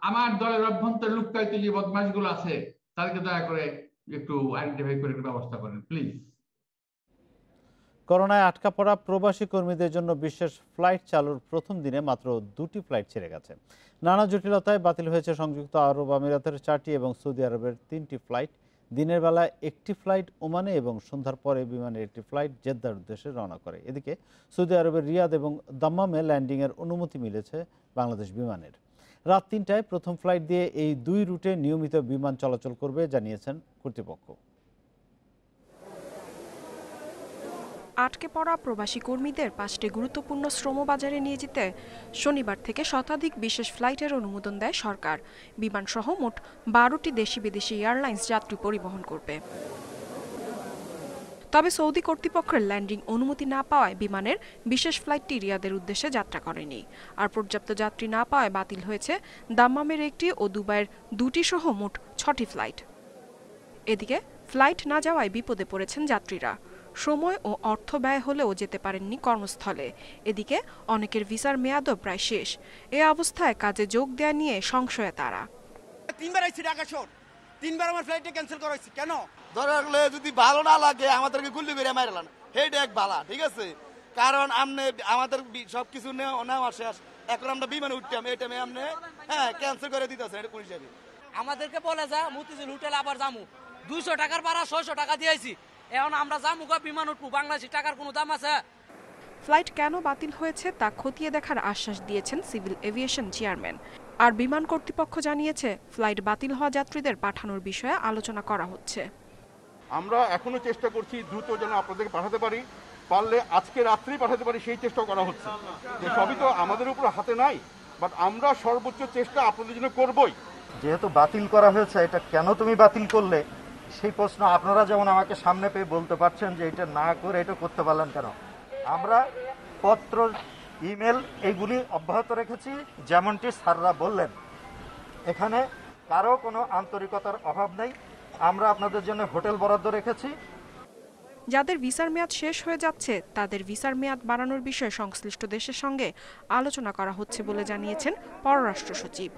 আমার দলের অভ্যন্তরে লুক্কায়িত যে বদমাশগুলো আছে তাদেরকে দয়া করে একটু আইডেন্টিফাই করে ব্যবস্থা করেন প্লিজ। করোনায় আটকা পড়া প্রবাসী কর্মীদের জন্য বিশেষ ফ্লাইট চালুর প্রথম দিনে মাত্র 2টি ফ্লাইট ছেড়ে গেছে। নানা জটিলতায় বাতিল হয়েছে সংযুক্ত আরব আমিরাতের 4টি এবং সৌদি আরবের 3টি ফ্লাইট। দিনের বেলা একটি ফ্লাইট ওমানে এবং সন্ধ্যার পরে বিমানের একটি ফ্লাইট জেদ্দার উদ্দেশ্যে রওনা করে। এদিকে সৌদি আরবের রিয়াদ এবং দাম্মামে ল্যান্ডিংয়ের অনুমতি মিলেছে বাংলাদেশ বিমানের। রাত 3টায় প্রথম ফ্লাইট দিয়ে এই 2 রুটে নিয়মিত বিমান চলাচল করবে জানিয়েছেন কর্তৃপক্ষ। আটকে পড়া প্রবাসী কর্মীদের 5টি গুরুত্বপূর্ণ শ্রমবাজারে নিয়ে যেতে শনিবার থেকে শতাধিক বিশেষ ফ্লাইটের অনুমোদন দেয় সরকার। বিমানসহ মোট 12টি দেশি বিদেশি এয়ারলাইন্স যাত্রী পরিবহন করবে। তবে সৌদি কর্তৃপক্ষের ল্যান্ডিং অনুমতি না পাওয়ায় বিমানের বিশেষ ফ্লাইটটি রিয়াদের উদ্দেশ্যে যাত্রা করেনি। আর পর্যাপ্ত যাত্রী না পাওয়ায় বাতিল হয়েছে দাম্মামের একটি ও দুবাইয়ের 2টি সহ মোট 6টি ফ্লাইট। এদিকে ফ্লাইট না যাওয়ায় বিপদে পড়েছেন যাত্রীরা। সময় ও অর্থ ব্যয় হলেও যেতে পারেননি কর্মস্থলে। এদিকে অনেকের ভিসার মেয়াদও প্রায় শেষ। এ অবস্থায় কাজে যোগ দেয়া নিয়ে সংশয়ে তারা। 3বার আইছি ঢাকা শহর, 3বার আমার ফ্লাইটটা ক্যান্সেল করা হয়েছে কেন? ধরলে যদি ভালো না লাগে আমাদেরকে গুল্লি করে মারলাম, হেড এক বালা, ঠিক আছে? কারণ আমনে আমাদের সবকিছু নেওয়া শেষ, এখন আমরা বিমানে উঠতাম, এই টাইমে আমনে ক্যান্সেল করে দিতেছে, এটা কোন হিসাবে? আমাদেরকে বলে যা মতিঝিল হোটেল আবার যামু, 200 টাকার ভাড়া 600 টাকা দিয়েছি, এখন আমরা যামু বিমান উঠবো, বাংলাদেশি টাকার কোনো দাম আছে? ফ্লাইট কেন বাতিল হয়েছে তা খতিয়ে দেখার আশ্বাস দিয়েছেন সিভিল এভিয়েশন চেয়ারম্যান। আর বিমান কর্তৃপক্ষ জানিয়েছে ফ্লাইট বাতিল হওয়া যাত্রীদের পাঠানোর বিষয়ে আলোচনা করা হচ্ছে। আমরা এখনো চেষ্টা করছি দ্রুত যেন আপনাদেরকে পাঠাতে পারি, পারলে আজকে রাত্রেই পাঠাতে পারি সেই চেষ্টা করা হচ্ছে। যে সবই তো আমাদের উপর হাতে নাই, বাট আমরা সর্বোচ্চ চেষ্টা আপনাদের জন্য করবই। যেহেতু বাতিল করা হয়েছে, এটা কেন তুমি বাতিল করলে সেই প্রশ্ন আপনারা যেমন আমাকে সামনে পেয়ে বলতে পারছেন যে এটা না করে এটা করতে পারলেন কেন। আমরা পত্র, ইমেল এগুলি অব্যাহত রেখেছি, যেমনটি স্যাররা বললেন। এখানে কারো কোনো আন্তরিকতার অভাব নেই। আমরা আপনাদের জন্য হোটেল বরাদ্দ রেখেছি। যাদের ভিসার মেয়াদ শেষ হয়ে যাচ্ছে তাদের ভিসার মেয়াদ বাড়ানোর বিষয়ে সংশ্লিষ্ট দেশের সঙ্গে আলোচনা করা হচ্ছে বলে জানিয়েছেন পররাষ্ট্র সচিব।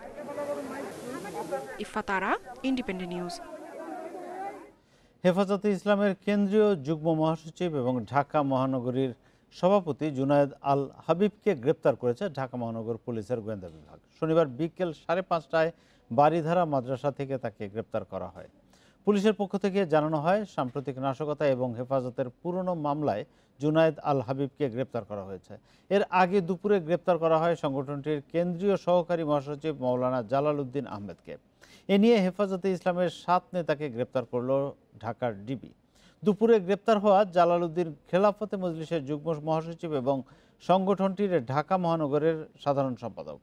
ইফাত আরা, ইন্ডিপেন্ডেন্ট নিউজ। হেফাজতে ইসলামের কেন্দ্রীয় যুগ্ম মহাসচিব এবং ঢাকা মহানগরীর সভাপতি জুনায়েদ আল হাবিবকে গ্রেপ্তার করেছে ঢাকা মহানগর পুলিশের গোয়েন্দা বিভাগ। শনিবার বিকেল 5:30টায় বারিধারা মাদ্রাসা থেকে তাকে গ্রেপ্তার করা হয়। পুলিশের পক্ষ থেকে জানানো হয়, সাম্প্রতিক নাশকতা এবং হেফাজতের পুরনো মামলায় জুনায়েদ আল হাবিবকে গ্রেপ্তার করা হয়েছে। এর আগে দুপুরে গ্রেপ্তার করা হয় সংগঠনটির কেন্দ্রীয় সহকারী মহাসচিব মাওলানা জালাল উদ্দিন আহমেদকে। এ নিয়ে হেফাজতে ইসলামের 7 নেতাকে গ্রেপ্তার করল ঢাকার ডিবি। দুপুরে গ্রেপ্তার হওয়া জালাল উদ্দিন খেলাফতে মজলিসের যুগ্ম মহাসচিব এবং সংগঠনটির ঢাকা মহানগরের সাধারণ সম্পাদক।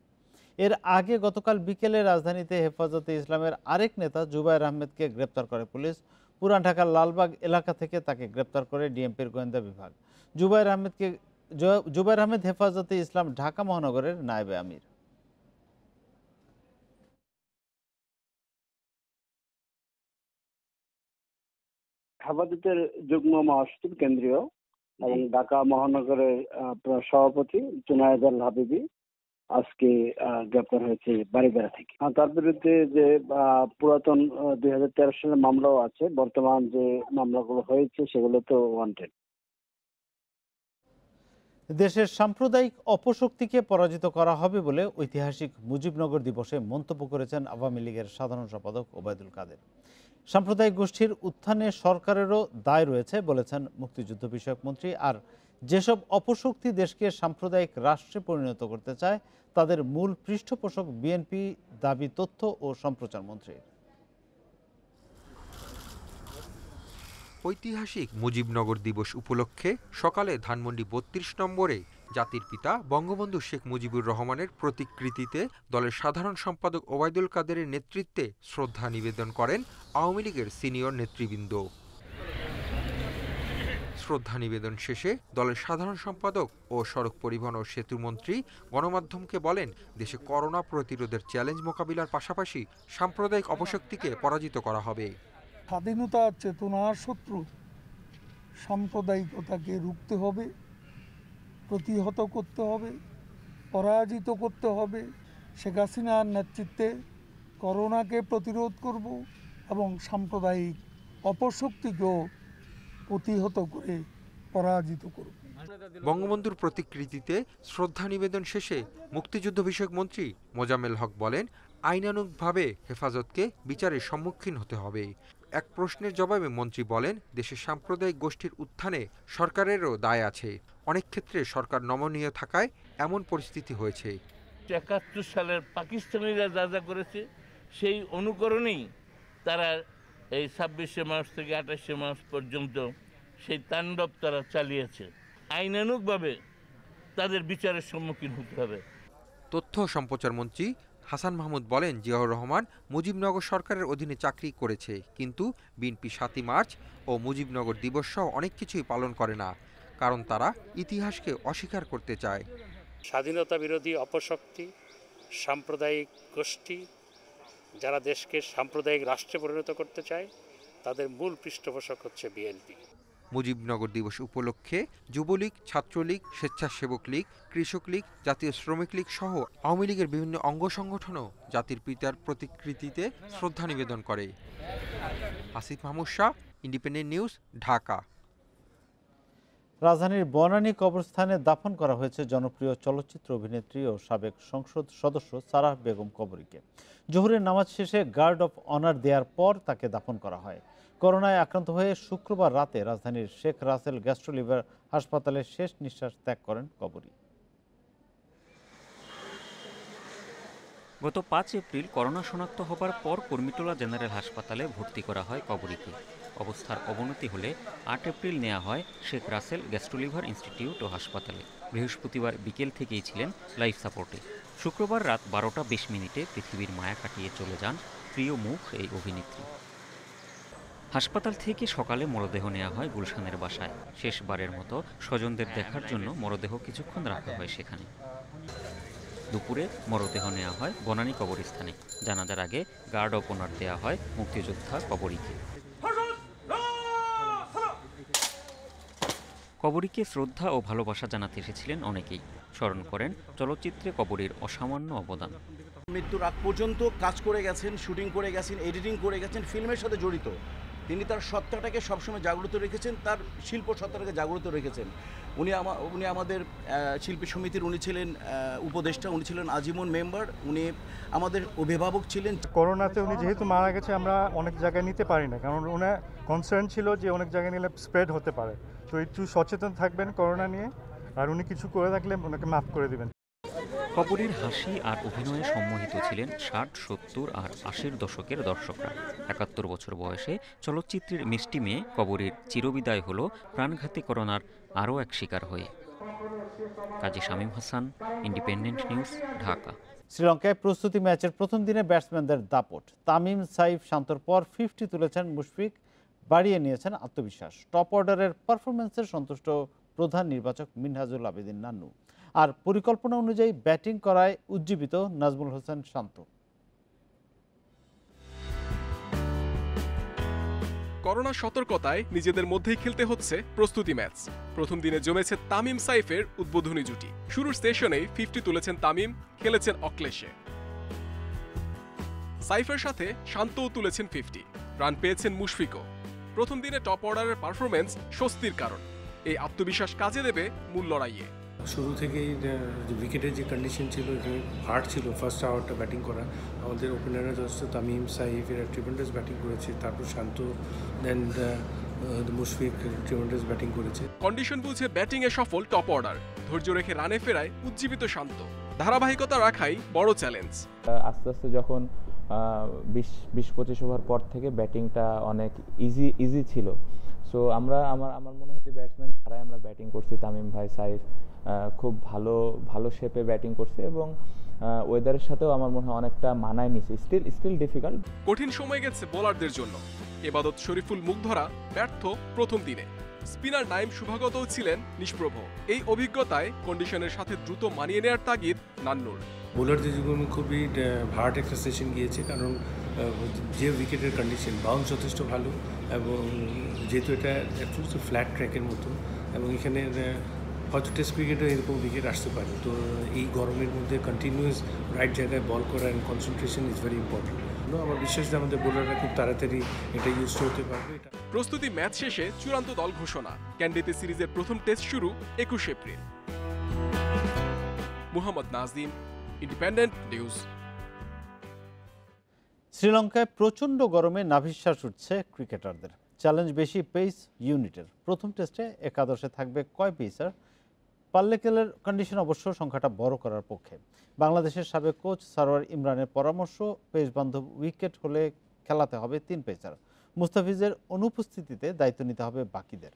এর আগে গতকাল বিকেলে রাজধানীতে হেফাজতে ইসলামের আরেক নেতা জুবায়ের আহমেদকে গ্রেপ্তার করে পুলিশ। পুরান ঢাকার লালবাগ এলাকা থেকে তাকে গ্রেপ্তার করে ডিএমপির গোয়েন্দা বিভাগ। জুবায়ের আহমেদ হেফাজতে ইসলাম ঢাকা মহানগরের নায়েবে আমির। হেফাজতের যুগ্ম মহাসচিব কেন্দ্রীয় এবং ঢাকা মহানগরের সভাপতি জুনায়েদ আল হাবিবি আজকে গ্রেপ্তার হয়েছে বারিধারা থেকে। তার বিরুদ্ধে যে পুরাতন 2013 সালের মামলাও আছে, বর্তমান যে মামলাগুলো হয়েছে সেগুলো তো ওয়ান্টেড। দেশের সাম্প্রদায়িক অপশক্তিকে পরাজিত করা হবে বলে ঐতিহাসিক মুজিবনগর দিবসে মন্তব্য করেছেন আওয়ামী লীগের সাধারণ সম্পাদক ওবায়দুল কাদের। সাম্প্রদায়িক গোষ্ঠীর উত্থানে সরকারেরও দায় রয়েছে বলেছেন মুক্তিযুদ্ধ বিষয়ক মন্ত্রী। আর যেসব অপশক্তি দেশকে সাম্প্রদায়িক রাষ্ট্রে পরিণত করতে চায় তাদের মূল পৃষ্ঠপোষক বিএনপি, দাবি তথ্য ও সম্প্রচার মন্ত্রী। ঐতিহাসিক মুজিবনগর দিবস উপলক্ষে সকালে ধানমন্ডি 32 নম্বরে জাতির পিতা বঙ্গবন্ধু শেখ মুজিবুর রহমানের প্রতিকৃতিতে দলের সাধারণ সম্পাদক ওবায়দুল কাদেরের নেতৃত্বে শ্রদ্ধা নিবেদন করেন আওয়ামী লীগের সিনিয়র নেতৃবৃন্দ। শ্রদ্ধা নিবেদন শেষে দলের সাধারণ সম্পাদক ও সড়ক পরিবহন ও সেতু মন্ত্রী গণমাধ্যমকে বলেন, দেশে করোনা প্রতিরোধের চ্যালেঞ্জ মোকাবিলার পাশাপাশি সাম্প্রদায়িক অপশক্তিকে পরাজিত করা হবে। স্বাধীনতার চেতনার শত্রু সাম্প্রদায়িকতাকে রুখতে হবে, প্রতিহত করতে হবে, পরাজিত করতে হবে। শেখ হাসিনার নেতৃত্বে করোনাকে প্রতিরোধ করব এবং সাম্প্রদায়িক অপশক্তিকেও প্রতিহত করে পরাজিত করব। বঙ্গবন্ধুর প্রতিকৃতিতে শ্রদ্ধা নিবেদন শেষে মুক্তিযুদ্ধ বিষয়ক মন্ত্রী মোজাম্মেল হক বলেন, আইনানুগভাবে হেফাজতকে বিচারের সম্মুখীন হতে হবে। এক প্রশ্নের জবাবে মন্ত্রী বলেন, দেশের সাম্প্রদায়িক গোষ্ঠীর উত্থানে সরকারেরও দায় আছে। অনেক ক্ষেত্রে সরকার নমনীয় থাকায় এমন পরিস্থিতি হয়েছে। ৭১ সালের পাকিস্তানিরা যা যা করেছে সেই অনুকরণেই তারা এই ২৬শে মার্চ থেকে ২৮শে মার্চ পর্যন্ত সেই তাণ্ডব তারা চালিয়েছে। আইনানুগভাবে তাদের বিচারের সম্মুখীন হতে হবে। তথ্য ও সম্প্রচার মন্ত্রী হাসান মাহমুদ বলেন, জিয়াউর রহমান মুজিবনগর সরকারের অধীনে চাকরি করেছে, কিন্তু বিএনপি ৭ই মার্চ ও মুজিবনগর দিবস সহ অনেক কিছুই পালন করে না, কারণ তারা ইতিহাসকে অস্বীকার করতে চায়। স্বাধীনতা বিরোধী অপশক্তি, সাম্প্রদায়িক গোষ্ঠী যারা দেশকে সাম্প্রদায়িক রাষ্ট্রে পরিণত করতে চায়, তাদের মূল পৃষ্ঠপোষক হচ্ছে বিএনপি। মুজিবনগর দিবস উপলক্ষে যুবলীগ, ছাত্রলীগ, স্বেচ্ছাসেবক লীগ, কৃষক লীগ, জাতীয় শ্রমিক লীগ সহ আওয়ামী লীগের বিভিন্ন অঙ্গ সংগঠনও জাতির পিতার প্রতিকৃতিতে শ্রদ্ধা নিবেদন করে। Asif Mahmud Shah, independent news, Dhaka. রাজধানীর বনানী কবরস্থানে দাফন করা হয়েছে জনপ্রিয় চলচ্চিত্র অভিনেত্রী ও সাবেক সংসদ সদস্য সারাহ বেগম কবরীকে। জোহরের নামাজ শেষে গার্ড অফ অনার দেওয়ার পর তাকে দাফন করা হয়। করোনায় আক্রান্ত হয়ে শুক্রবার রাতে রাজধানীর শেখ রাসেল গ্যাস্ট্রোলিভার হাসপাতালে শেষ নিঃশ্বাস ত্যাগ করেন কবরী। গত ৫ এপ্রিল করোনা শনাক্ত হবার পর কুর্মিটোলা জেনারেল হাসপাতালে ভর্তি করা হয় কবরীকে। অবস্থার অবনতি হলে ৮ এপ্রিল নেওয়া হয় শেখ রাসেল গ্যাস্ট্রোলিভার ইনস্টিটিউট ও হাসপাতালে। বৃহস্পতিবার বিকেল থেকেই ছিলেন লাইফ সাপোর্টে। শুক্রবার রাত ১২টা ২০ মিনিটে পৃথিবীর মায়া কাটিয়ে চলে যান প্রিয় মুখ এই অভিনেত্রী। হাসপাতাল থেকে সকালে মরদেহ নেওয়া হয় গুলশানের বাসায়। শেষবারের মতো স্বজনদের দেখার জন্য মরদেহ কিছুক্ষণ রাখা হয় সেখানে। দুপুরে মরদেহ নেওয়া হয় বনানী কবরস্থানে। জানাজার আগে গার্ড অফ অনার দেওয়া হয় মুক্তিযোদ্ধা কবরীকে। কবরীকে শ্রদ্ধা ও ভালোবাসা জানাতে এসেছিলেন অনেকেই। স্মরণ করেন চলচ্চিত্রে কবরীর অসামান্য অবদান। মৃত্যুর আগ পর্যন্ত কাজ করে গেছেন, শুটিং করে গেছেন, এডিটিং করে গেছেন, ফিল্মের সাথে জড়িত। তিনি তার সত্তাটাকে সবসময় জাগ্রত রেখেছেন, তার শিল্প সত্তাটাকে জাগ্রত রেখেছেন। উনি আমাদের শিল্পী সমিতির উনি ছিলেন উপদেষ্টা, উনি ছিলেন আজীবন মেম্বার, উনি আমাদের অভিভাবক ছিলেন। করোনাতে উনি যেহেতু মারা গেছে, আমরা অনেক জায়গায় নিতে পারি না, কারণ ওনার কনসার্ন ছিল যে অনেক জায়গায় নিলে স্প্রেড হতে পারে। তো একটু সচেতন থাকবেন করোনা নিয়ে, আর উনি কিছু করে থাকলে ওনাকে মাফ করে দেবেন। কবরীর হাসি আর অভিনয়ে সম্মোহিত ছিলেন ৬০, ৭০ আর ৮০-র দশকের দর্শকরা। ৭১ বছর বয়সে চলচ্চিত্রের মিষ্টি মেয়ে কবরীর চিরবিদায় হল প্রাণঘাতী করোনার আরও এক শিকার হয়ে। কাজী শামীম হাসান, ইন্ডিপেন্ডেন্ট নিউজ, ঢাকা। শ্রীলঙ্কায় প্রস্তুতি ম্যাচের প্রথম দিনে ব্যাটসম্যানদের দাপট। তামিম, সাইফ, শান্তর পর 50 তুলেছেন মুশফিক, বাড়িয়ে নিয়েছেন আত্মবিশ্বাস। টপ অর্ডারের পারফরমেন্সের সন্তুষ্ট প্রধান নির্বাচক মিনহাজুল আবেদিন নান্নু। আর পরিকল্পনা অনুযায়ী ব্যাটিং করায় উজ্জীবিত নাজমুল হোসেন শান্ত। করোনা সতর্কতায় নিজেদের মধ্যেই খেলতে হচ্ছে প্রস্তুতি ম্যাচ। প্রথম দিনে জমেছে তামিম সাইফের উদ্বোধনী জুটি। শুরুর সেশনেই 50 তুলেছেন তামিম, খেলেছেন অক্লেশে। সাইফের সাথে শান্তও তুলেছেন 50, রান পেয়েছেন মুশফিকও। প্রথম দিনে টপ অর্ডারের পারফরমেন্স স্বস্তির কারণ। এই আত্মবিশ্বাস কাজে দেবে মূল লড়াইয়ে। শুরু থেকেই উইকেটের যে কন্ডিশন ছিল, হার্ড ছিল ফার্স্ট আওয়ারটা ব্যাটিং করা। আমাদের ওপেনাররা যথেষ্ট তামিম, সাইফ এরা ট্রিমেন্ডাস ব্যাটিং করেছে, তারপর শান্ত, দেন মুশফিক ট্রিমেন্ডাস ব্যাটিং করেছে। কন্ডিশন বুঝে ব্যাটিংয়ে সফল টপ অর্ডার, ধৈর্য রেখে রানে ফেরায় উজ্জীবিত শান্ত। ধারাবাহিকতা রাখাই বড় চ্যালেঞ্জ। আস্তে আস্তে যখন 20-25 ওভার পর থেকে ব্যাটিংটা অনেক ইজি ছিল। সো আমার মনে হয় যে ব্যাটসম্যান যারাই আমরা ব্যাটিং করছি, তামিম ভাই, সাইফ খুব ভালো শেপে ব্যাটিং করছে এবং ওয়েদারের সাথেও আমার মনে হয় অনেকটা মানায় নিছে। Still difficult. কঠিন সময় গেছে বোলারদের জন্য। এবাদত শরীফুল মুগ্ধরা ব্যর্থ প্রথম দিনে। স্পিনার নাইম শুভাগতও ছিলেন নিষ্প্রভ। এই অভিজ্ঞতায় কন্ডিশনের সাথে দ্রুত মানিয়ে নেওয়ার তাগিদ নান্নুর। বোলারদের জীবনে খুবই হার্ড একটা সেশন গিয়েছে, কারণ যে উইকেটের কন্ডিশন বাউন্স যথেষ্ট ভালো এবং যেহেতু এটা একটু ফ্ল্যাট ট্র্যাকের মতো এবং এখানে হয়তো টেস্ট ক্রিকেটে এরকম উইকেট আসতে পারে, তো এই গরমের মধ্যে কন্টিনিউয়াস রাইট জায়গায় বল করা and concentration is very important. আমার বিশ্বাস যে আমাদের বোলাররা খুব তাড়াতাড়ি এটা ইউজ হতে পারবে। প্রস্তুতি ম্যাচ শেষে চূড়ান্ত দল ঘোষণা। ক্যান্ডিতে সিরিজের প্রথম টেস্ট শুরু 21 April. Mohammad Nazim, independent news. শ্রীলঙ্কায় প্রচণ্ড গরমে নাভিশ্বাস উঠছে ক্রিকেটারদের। চ্যালেঞ্জ বেশি পেস ইউনিটের। প্রথম টেস্টে একাদশে থাকবে কয় পেসার? পাল্লেকেলের কন্ডিশন অবশ্য সংখ্যাটা বড় করার পক্ষে। বাংলাদেশের সাবেক কোচ সারোয়ার ইমরানের পরামর্শ, পেস বান্ধব উইকেট হলে খেলাতে হবে 3 পেসার। মুস্তাফিজের অনুপস্থিতিতে দায়িত্ব নিতে হবে বাকিদের।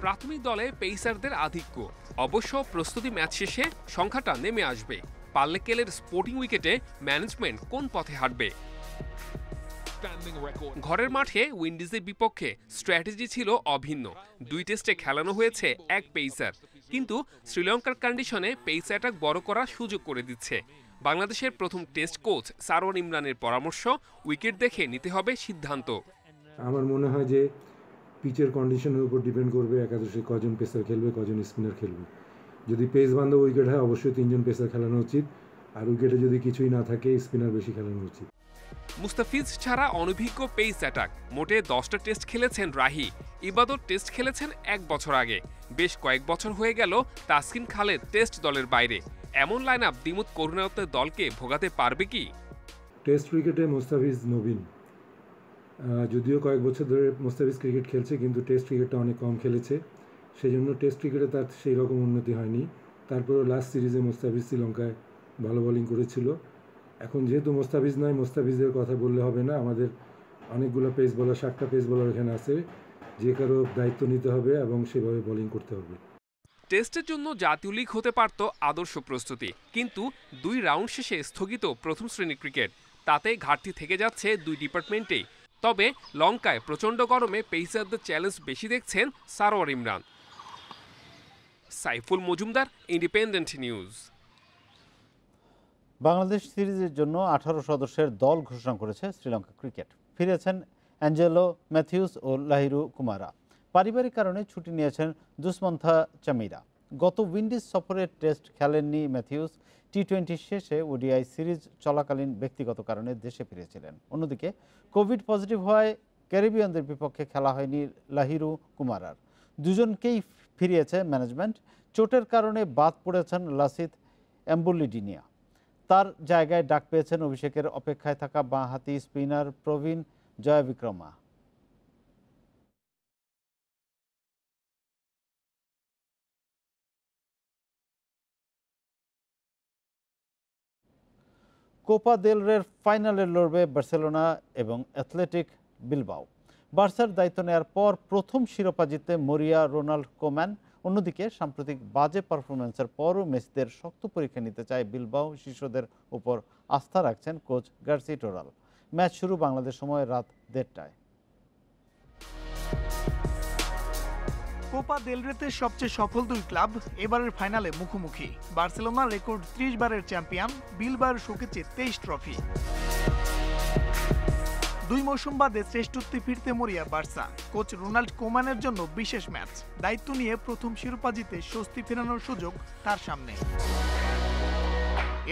প্রাথমিক দলে পেসারদের আধিক্য, অবশ্য প্রস্তুতি ম্যাচ শেষে সংখ্যাটা নেমে আসবে। পাল্লেকেলের স্পোর্টিং উইকেটে ম্যানেজমেন্ট কোন পথে হাঁটবে? ঘরের মাঠে উইন্ডিজের বিপক্ষে স্ট্র্যাটেজি ছিল অভিন্ন। 2 টেস্টে খেলানো হয়েছে 1 পেসার, কিন্তু শ্রীলঙ্কার কন্ডিশনে পেস অ্যাটাক বড় করার সুযোগ করে দিচ্ছে। বাংলাদেশের প্রথম টেস্ট কোচ সারোয়ার ইমরানের পরামর্শ, উইকেট দেখে নিতে হবে সিদ্ধান্ত। আমার মনে হয় যে পিচের কন্ডিশনের উপর ডিপেন্ড করবে একাদশে কজন পেসার খেলবে, কজন স্পিনার খেলবে। যদি পেস বান্ধব উইকেট হয় অবশ্যই 3 জন পেসার খেলানো উচিত, আর উইকেটে যদি কিছুই না থাকে স্পিনার বেশি খেলানো উচিত। মুস্তাফিজ ছাড়া অনভিজ্ঞ পেস অ্যাটাক। মোটে 10টা টেস্ট খেলেছেন রাহি। ইবাদত টেস্ট খেলেছেন 1 বছর আগে। বেশ কয়েক বছর হয়ে গেল তাসকিন খালেদ টেস্ট দলের বাইরে। এমন লাইন আপ দিমুত করুণারত্নের দলকে ভোগাতে পারবে কি? টেস্ট ক্রিকেটে মুস্তাফিজ নবীন, যদিও কয়েক বছর ধরে মুস্তাফিজ ক্রিকেট খেলছে, কিন্তু টেস্ট ক্রিকেটটা অনেক কম খেলেছে, সেই জন্য টেস্ট ক্রিকেটে তার সেই রকম উন্নতি হয়নি। তারপরে লাস্ট সিরিজে মুস্তাফিজ শ্রীলঙ্কায় ভালো বোলিং করেছিল। এখন যেহেতু মুস্তাফিজ নয়, মুস্তাফিজের কথা বললে হবে না, আমাদের অনেকগুলো পেস বোলার, 7টা পেস বোলার এখানে আছে, যে কারো দায়িত্ব নিতে হবে এবং সেভাবে বোলিং করতে হবে। টেস্টের জন্য জাতীয় লিগ হতে পারত আদর্শ প্রস্তুতি, কিন্তু 2 রাউন্ড শেষে স্থগিত প্রথম শ্রেণীর ক্রিকেট। তাতে ঘাটতি থেকে যাচ্ছে 2 ডিপার্টমেন্টেই। তবে লঙ্কায় প্রচণ্ড গরমে পেসারদের চ্যালেঞ্জ বেশি দেখছেন সারোয়ার ইমরান। Saiful Majumdar, independent news. বাংলাদেশ সিরিজের জন্য 18 সদস্যের দল ঘোষণা করেছে শ্রীলঙ্কা ক্রিকেট। ফিরেছেন অ্যাঞ্জেলো ম্যাথিউস ও লাহিরু কুমারা। পারিবারিক কারণে ছুটি নিয়েছেন দুষ্মন্থা চামিরা। গত উইন্ডিজ সফরে টেস্ট খেলেননি ম্যাথিউস। টি-20 শেষে ওডিআই সিরিজ চলাকালীন ব্যক্তিগত কারণে দেশে ফিরেছিলেন। অন্যদিকে কোভিড পজিটিভ হওয়ায় ক্যারিবিয়ানদের বিপক্ষে খেলা হয়নি লাহিরু কুমারার। দুজনকেই ফিরিয়েছে ম্যানেজমেন্ট। চোটের কারণে বাদ পড়েছেন লাসিথ এম্বুলিডিনিয়া। তার জায়গায় ডাক পেয়েছেন অভিষেকের অপেক্ষায় থাকা বাঁহাতি স্পিনার প্রবীণ জয়বিক্রমা। কোপা দেল রের ফাইনালে লড়বে বার্সেলোনা এবং অ্যাথলেটিক বিলবাও। বার্সার দায়িত্ব নেওয়ার পর প্রথম শিরোপা জিততে মরিয়া রোনাল্ড কোম্যান। অন্যদিকে সাম্প্রতিক বাজে পারফরমেন্সের পরও মেসিদের শক্ত পরীক্ষা নিতে চায় বিলবাও। শিশুদের উপর আস্থা রাখছেন কোচ গার্সি টোরাল। ম্যাচ শুরু বাংলাদেশ সময় রাত 1:30টায়। কোপা দেল রেতে সবচেয়ে সফল 2 ক্লাব এবারের ফাইনালে মুখোমুখি। বার্সেলোনা রেকর্ড 30 বারের চ্যাম্পিয়ন, বিলবাওয়ের শোকেছে 23 ট্রফি। 2 মৌসুম বাদে শ্রেষ্ঠত্বে ফিরতে মরিয়া বার্সা। কোচ রোনাল্ড কোম্যানের জন্য বিশেষ ম্যাচ। দায়িত্ব নিয়ে প্রথম শিরোপা জিতে স্বস্তি ফেরানোর সুযোগ তার সামনে।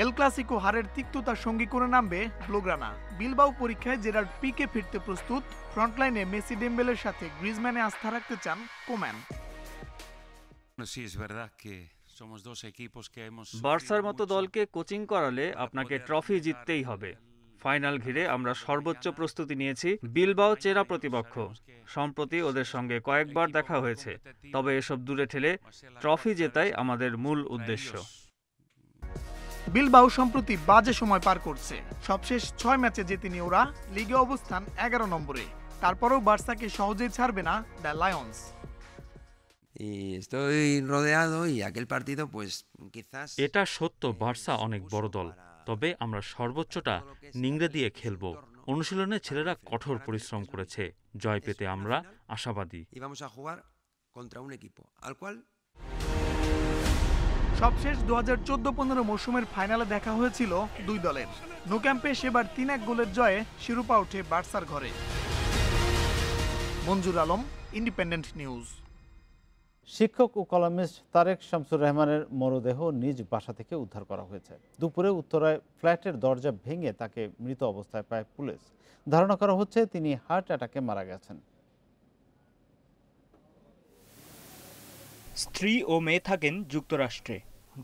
এল ক্লাসিকো হারের তিক্ততার সঙ্গী করে নামবে ব্লুগ্রানা। বিলবাও পরীক্ষায় জেরার্ড পিকে ফিরতে প্রস্তুত। ফ্রন্টলাইনে মেসি ডেম্বেলের সাথে গ্রিজম্যানে আস্থা রাখতে চান কোম্যান। বার্সার মতো দলকে কোচিং করালে আপনাকে ট্রফি জিততেই হবে। ফাইনাল ঘিরে আমরা সর্বোচ্চ প্রস্তুতি নিয়েছি। বিলবাও চেনা প্রতিপক্ষ, সম্প্রতি ওদের সঙ্গে কয়েকবার দেখা হয়েছে, তবে এসব দূরে ঠেলে ট্রফি জেতাই আমাদের মূল উদ্দেশ্য। বিলবাও সম্প্রতি বাজে সময় পার করছে। সবশেষ 6 ম্যাচে জেতেনি ওরা। লিগে অবস্থান 11 নম্বরে। তারপরেও বার্সাকে সহজেই ছাড়বে না দ্য লায়ন্স। এটা সত্য, বার্সা অনেক বড় দল, তবে আমরা সর্বোচ্চটা নিংড়ে দিয়ে খেলব। অনুশীলনে ছেলেরা কঠোর পরিশ্রম করেছে। জয় পেতে আমরা আশাবাদী। সবশেষ 2014-15 মৌসুমের ফাইনালে দেখা হয়েছিল দুই দলের। নো ক্যাম্পে সেবার 3-1 গোলের জয়ে শিরোপা ওঠে বার্সার ঘরে। মঞ্জুর আলম, ইন্ডিপেন্ডেন্ট নিউজ। শিক্ষক ও কলামিস্ট তারেক শামসুর রহমানের মরদেহ নিজ বাসা থেকে উদ্ধার করা হয়েছে। দুপুরে উত্তরায় ফ্ল্যাটের দরজা ভেঙে তাকে মৃত অবস্থায় পায় পুলিশ। ধারণা করা হচ্ছে তিনি হার্ট অ্যাটাকে মারা গেছেন। স্ত্রী ও মেয়ে থাকেন যুক্তরাষ্ট্রে।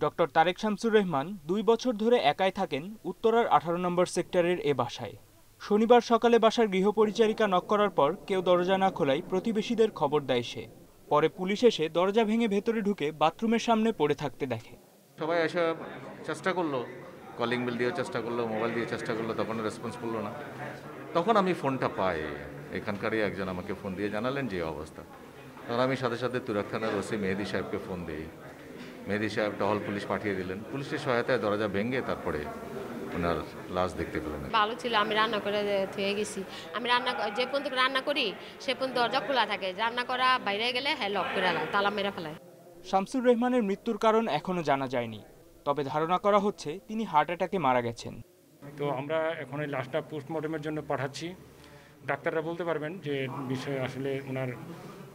ডক্টর তারেক শামসুর রহমান 2 বছর ধরে একাই থাকেন উত্তরার 18 নম্বর সেক্টরের এ বাসায়। শনিবার সকালে বাসার গৃহপরিচারিকা নক করার পর কেউ দরজা না খোলায় প্রতিবেশীদের খবর দেয় সে। পরে পুলিশ এসে দরজা ভেঙে ভেতরে ঢুকে বাথরুমের সামনে পড়ে থাকতে দেখে। সবাই এসে চেষ্টা করলো, কলিং বেল দিয়ে চেষ্টা করলো, মোবাইল দিয়ে চেষ্টা করলো, তখন রেসপন্স করলো না। তখন আমি ফোনটা পাই, এখানকারই একজন আমাকে ফোন দিয়ে জানালেন যে অবস্থা। তখন আমি সাথে সাথে তুরাগ থানার ওসি মেহেদি সাহেবকে ফোন দিই। মেহেদি সাহেব টহল পুলিশ পাঠিয়ে দিলেন। পুলিশের সহায়তায় দরজা ভেঙে তারপরে ওনার লাশ দেখতে পেলেন। ভালো ছিল, আমি রান্না করে থুয়ে গেছি। আমি যে পর্যন্ত রান্না করি সে পর্যন্ত দরজা খোলা থাকে, রান্না করা বাইরে গেলে লক করে তালা মেরে ফেলায়। শামসুর রহমানের মৃত্যুর কারণ এখনো জানা যায়নি, তবে ধারণা করা হচ্ছে তিনি হার্ট অ্যাটাকে মারা গেছেন। তো আমরা এখন এই লাশটা পোস্টমর্টমের জন্য পাঠাচ্ছি। ডাক্তাররা বলতে পারবেন যে বিষয় আসলে ওনার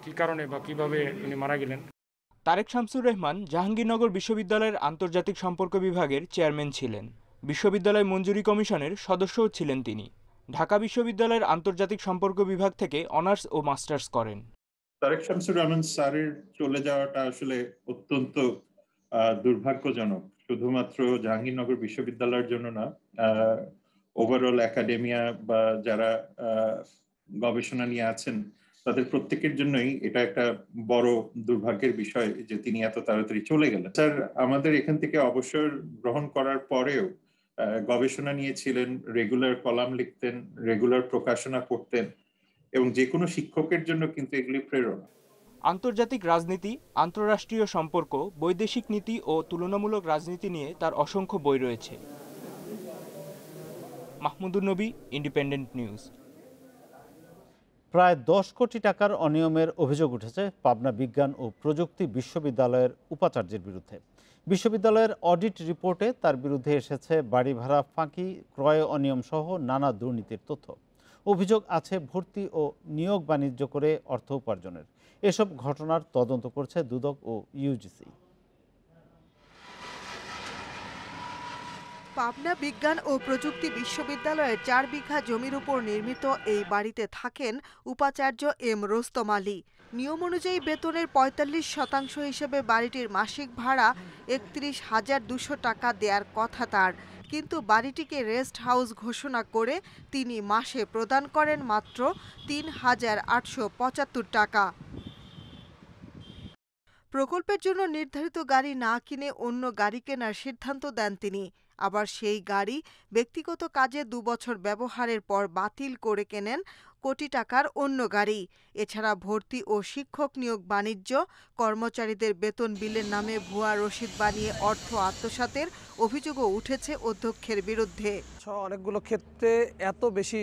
কী কারণে বা কিভাবে উনি মারা গেলেন। তারেক শামসুর রহমান জাহাঙ্গীরনগর বিশ্ববিদ্যালয়ের আন্তর্জাতিক সম্পর্ক বিভাগের চেয়ারম্যান ছিলেন। বিশ্ববিদ্যালয় মঞ্জুরি কমিশনের সদস্যও ছিলেন তিনি। ঢাকা বিশ্ববিদ্যালয়ের আন্তর্জাতিক সম্পর্ক বিভাগ থেকে অনার্স ও মাস্টার্স করেন। তারেক শামসুর রহমান স্যারের চলে যাওয়াটা আসলে অত্যন্ত দুর্ভাগ্যজনক, শুধুমাত্র জাহাঙ্গীরনগর বিশ্ববিদ্যালয়ের জন্য না, ওভারঅল একাডেমিয়া বা যারা গবেষণা নিয়ে আছেন তাদের প্রত্যেকের জন্যই এটা একটা বড় দুর্ভাগ্যের বিষয় যে তিনি এত তাড়াতাড়ি চলে গেলেন। স্যার আমাদের এখান থেকে অবসর গ্রহণ করার পরেও গবেষণা নিয়েছিলেন, রেগুলার কলাম লিখতেন, রেগুলার প্রকাশনা করতেন এবং যে কোনো শিক্ষকের জন্য কিন্তু এগুলি প্রেরণা। আন্তর্জাতিক রাজনীতি, আন্তঃরাষ্ট্রীয় সম্পর্ক, বৈদেশিক নীতি ও তুলনামূলক রাজনীতি নিয়ে তার অসংখ্য বই রয়েছে। মাহমুদুর নবী, ইন্ডিপেন্ডেন্ট নিউজ। প্রায় 10 কোটি টাকার অনিয়মের অভিযোগ উঠেছে পাবনা বিজ্ঞান ও প্রযুক্তি বিশ্ববিদ্যালয়ের উপাচার্যের বিরুদ্ধে। বিশ্ববিদ্যালয়ের অডিট রিপোর্টে তার বিরুদ্ধে এসেছে বাড়ি ভাড়া ফাঁকি, ক্রয় অনিয়ম সহ নানা দুর্নীতির তথ্য। অভিযোগ আছে ভর্তি ও নিয়োগ বাণিজ্য করে অর্থ উপার্জনের। এসব ঘটনার তদন্ত করছে দুদক ও ইউজিসি। পাবনা বিজ্ঞান ও প্রযুক্তি বিশ্ববিদ্যালয়ের 4 বিঘা জমির উপর নির্মিত এই বাড়িতে থাকেন উপাচার্য এম রোস্তম আলী। নিয়ম অনুযায়ী বেতনের 45% হিসেবে বাড়িটির মাসিক ভাড়া 31,200 টাকা দেওয়ার কথা তার, কিন্তু বাড়িটিকে রেস্ট হাউস ঘোষণা করে তিনি মাসে প্রদান করেন মাত্র 3,875 টাকা। প্রকল্পের জন্য নির্ধারিত গাড়ি না কিনে অন্য গাড়ি কেনার সিদ্ধান্ত দেন তিনি। আবার সেই গাড়ি ব্যক্তিগত কাজে 2 বছর ব্যবহারের পর বাতিল করে কেনেন কোটি টাকার অন্য গাড়ি। এছাড়া ভর্তি ও শিক্ষক নিয়োগ বাণিজ্য, কর্মচারীদের বেতন বিলের নামে ভুয়া রসিদ বানিয়ে অর্থ আত্মসাতের অভিযোগও উঠেছে অধ্যক্ষের বিরুদ্ধে। অনেকগুলো ক্ষেত্রে এত বেশি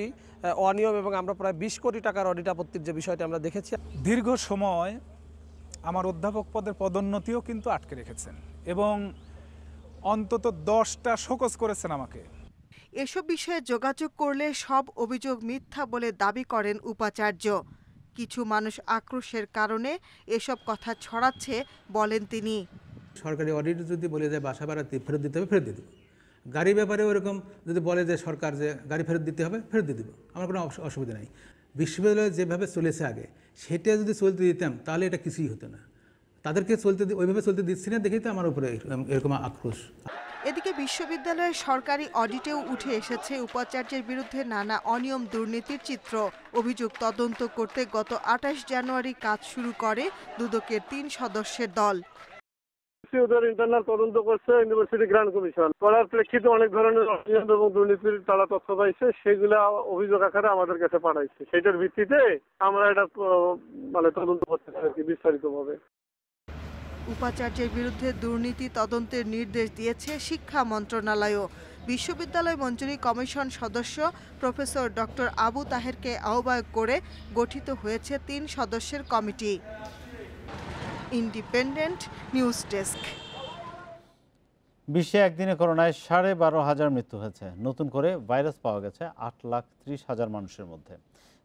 অনিয়ম এবং আমরা প্রায় 20 কোটি টাকার অডিট আপত্তির যে বিষয়টি আমরা দেখেছি। দীর্ঘ সময় আমার অধ্যাপক পদের পদোন্নতিও কিন্তু আটকে রেখেছেন এবং অন্তত 10টা শোকজ করেছেন আমাকে। এসব বিষয়ে যোগাযোগ করলে সব অভিযোগ মিথ্যা বলে দাবি করেন উপাচার্য। কিছু মানুষ আক্রোশের কারণে এসব কথা ছড়াচ্ছে বলেন তিনি। সরকারি অডিট যদি বলে যে বাসা ভাড়া ফেরত দিতে হবে, ফেরত দিয়ে দেবো। গাড়ি ব্যাপারে ওরকম যদি বলে যে সরকার যে গাড়ি ফেরত দিতে হবে, ফেরত দিয়ে দেবো, আমার কোনো অসুবিধা নেই। বিশ্ববিদ্যালয়ে যেভাবে চলেছে আগে সেটা যদি চলতে দিতাম তাহলে এটা কিছুই হতো না। তাদেরকে ওইভাবে চলতে দিচ্ছি না দেখেই তো আমার উপরে এরকম আক্রোশ। এদিকে বিশ্ববিদ্যালয়ের সরকারি অডিটেও উঠে এসেছে উপাচার্যের বিরুদ্ধে নানা অনিয়ম দুর্নীতির চিত্র। অভিযোগ তদন্ত করতে গত 28 জানুয়ারি কাজ শুরু করে দুদকের 3 সদস্যের দল। ওদের ইন্টারনাল তদন্ত করছে ইউনিভার্সিটি গ্রান্ট কমিশন। করার প্রেক্ষিতে অনেক ধরনের অনিয়ম এবং দুর্নীতির তারা তথ্য পাইছে, সেগুলো অভিযোগ আকারে আমাদের কাছে পাঠাইছে। সেটার ভিত্তিতে আমরা এটা তদন্ত করতে চাই বিস্তারিতভাবে। উপাচার্যের বিরুদ্ধে দুর্নীতি তদন্তের নির্দেশ দিয়েছে শিক্ষা মন্ত্রণালয়ও। বিশ্ববিদ্যালয় মঞ্জুরি কমিশন সদস্য প্রফেসর ডক্টর আবু তাহেরকে আহ্বায়ক করে গঠিত হয়েছে 3 সদস্যের কমিটি। Independent news desk. বিশ্বে একদিনে করোনায় 12,500 মৃত্যু হয়েছে। নতুন করে ভাইরাস পাওয়া গেছে 8,30,000 মানুষের মধ্যে,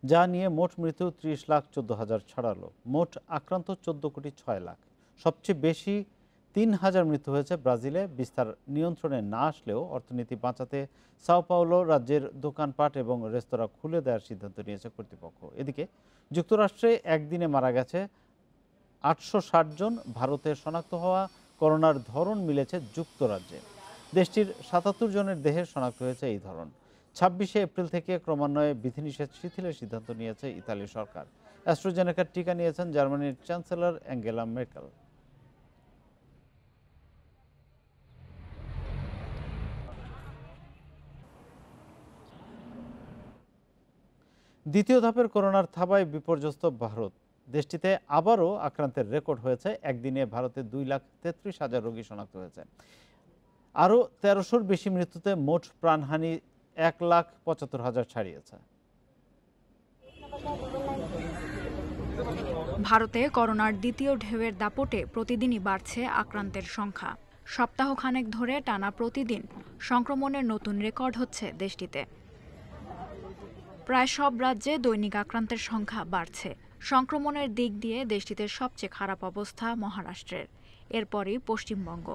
যা নিয়ে মোট মৃত্যু 30,14,000 ছাড়ালো। মোট আক্রান্ত 14,06,00,000। সবচেয়ে বেশি 3,000 মৃত্যু হয়েছে ব্রাজিলে। বিস্তার নিয়ন্ত্রণে না আসলেও অর্থনীতি বাঁচাতে সাও পাওলো রাজ্যের দোকানপাট এবং রেস্তোরাঁ খুলে দেওয়ার সিদ্ধান্ত নিয়েছে কর্তৃপক্ষ। এদিকে যুক্তরাষ্ট্রে একদিনে মারা গেছে 860 জন। ভারতে শনাক্ত হওয়া করোনার ধরন মিলেছে যুক্তরাজ্যে। দেশটির 77 জনের দেহে শনাক্ত হয়েছে এই ধরন। 26শে এপ্রিল থেকে ক্রমান্বয়ে বিধিনিষেধ শিথিলের সিদ্ধান্ত নিয়েছে ইতালি সরকার। অ্যাস্ট্রাজেনেকার টিকা নিয়েছেন জার্মানির চ্যান্সেলর অ্যাঙ্গেলা মের্কেল। দ্বিতীয় ধাপের করোনার থাবায় বিপর্যস্ত ভারত। দেশটিতে আবারও আক্রান্তের রেকর্ড হয়েছে। একদিনে ভারতে 2,33,000 রোগী শনাক্ত হয়েছে। আরও 1300-র বেশি মৃত্যুতে মোট প্রাণহানি 1,75,000 ছাড়িয়েছে। ভারতে করোনার দ্বিতীয় ঢেউয়ের দাপটে প্রতিদিনই বাড়ছে আক্রান্তের সংখ্যা। সপ্তাহখানেক ধরে টানা প্রতিদিন সংক্রমণের নতুন রেকর্ড হচ্ছে দেশটিতে। প্রায় সব রাজ্যে দৈনিক আক্রান্তের সংখ্যা বাড়ছে। সংক্রমণের দিক দিয়ে দেশটিতে সবচেয়ে খারাপ অবস্থা মহারাষ্ট্রের, এরপরই পশ্চিমবঙ্গ।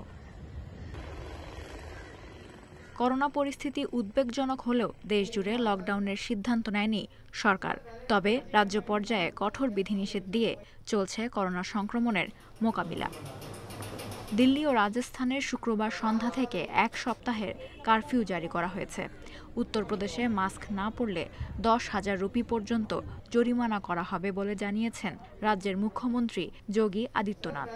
করোনা পরিস্থিতি উদ্বেগজনক হলেও দেশজুড়ে লকডাউনের সিদ্ধান্ত নেয়নি সরকার। তবে রাজ্য পর্যায়ে কঠোর বিধিনিষেধ দিয়ে চলছে করোনা সংক্রমণের মোকাবিলা। দিল্লি ও রাজস্থানের শুক্রবার সন্ধ্যা থেকে 1 সপ্তাহের কারফিউ জারি করা হয়েছে। উত্তরপ্রদেশে মাস্ক না পরলে 10,000 রুপি পর্যন্ত জরিমানা করা হবে বলে জানিয়েছেন রাজ্যের মুখ্যমন্ত্রী যোগী আদিত্যনাথ।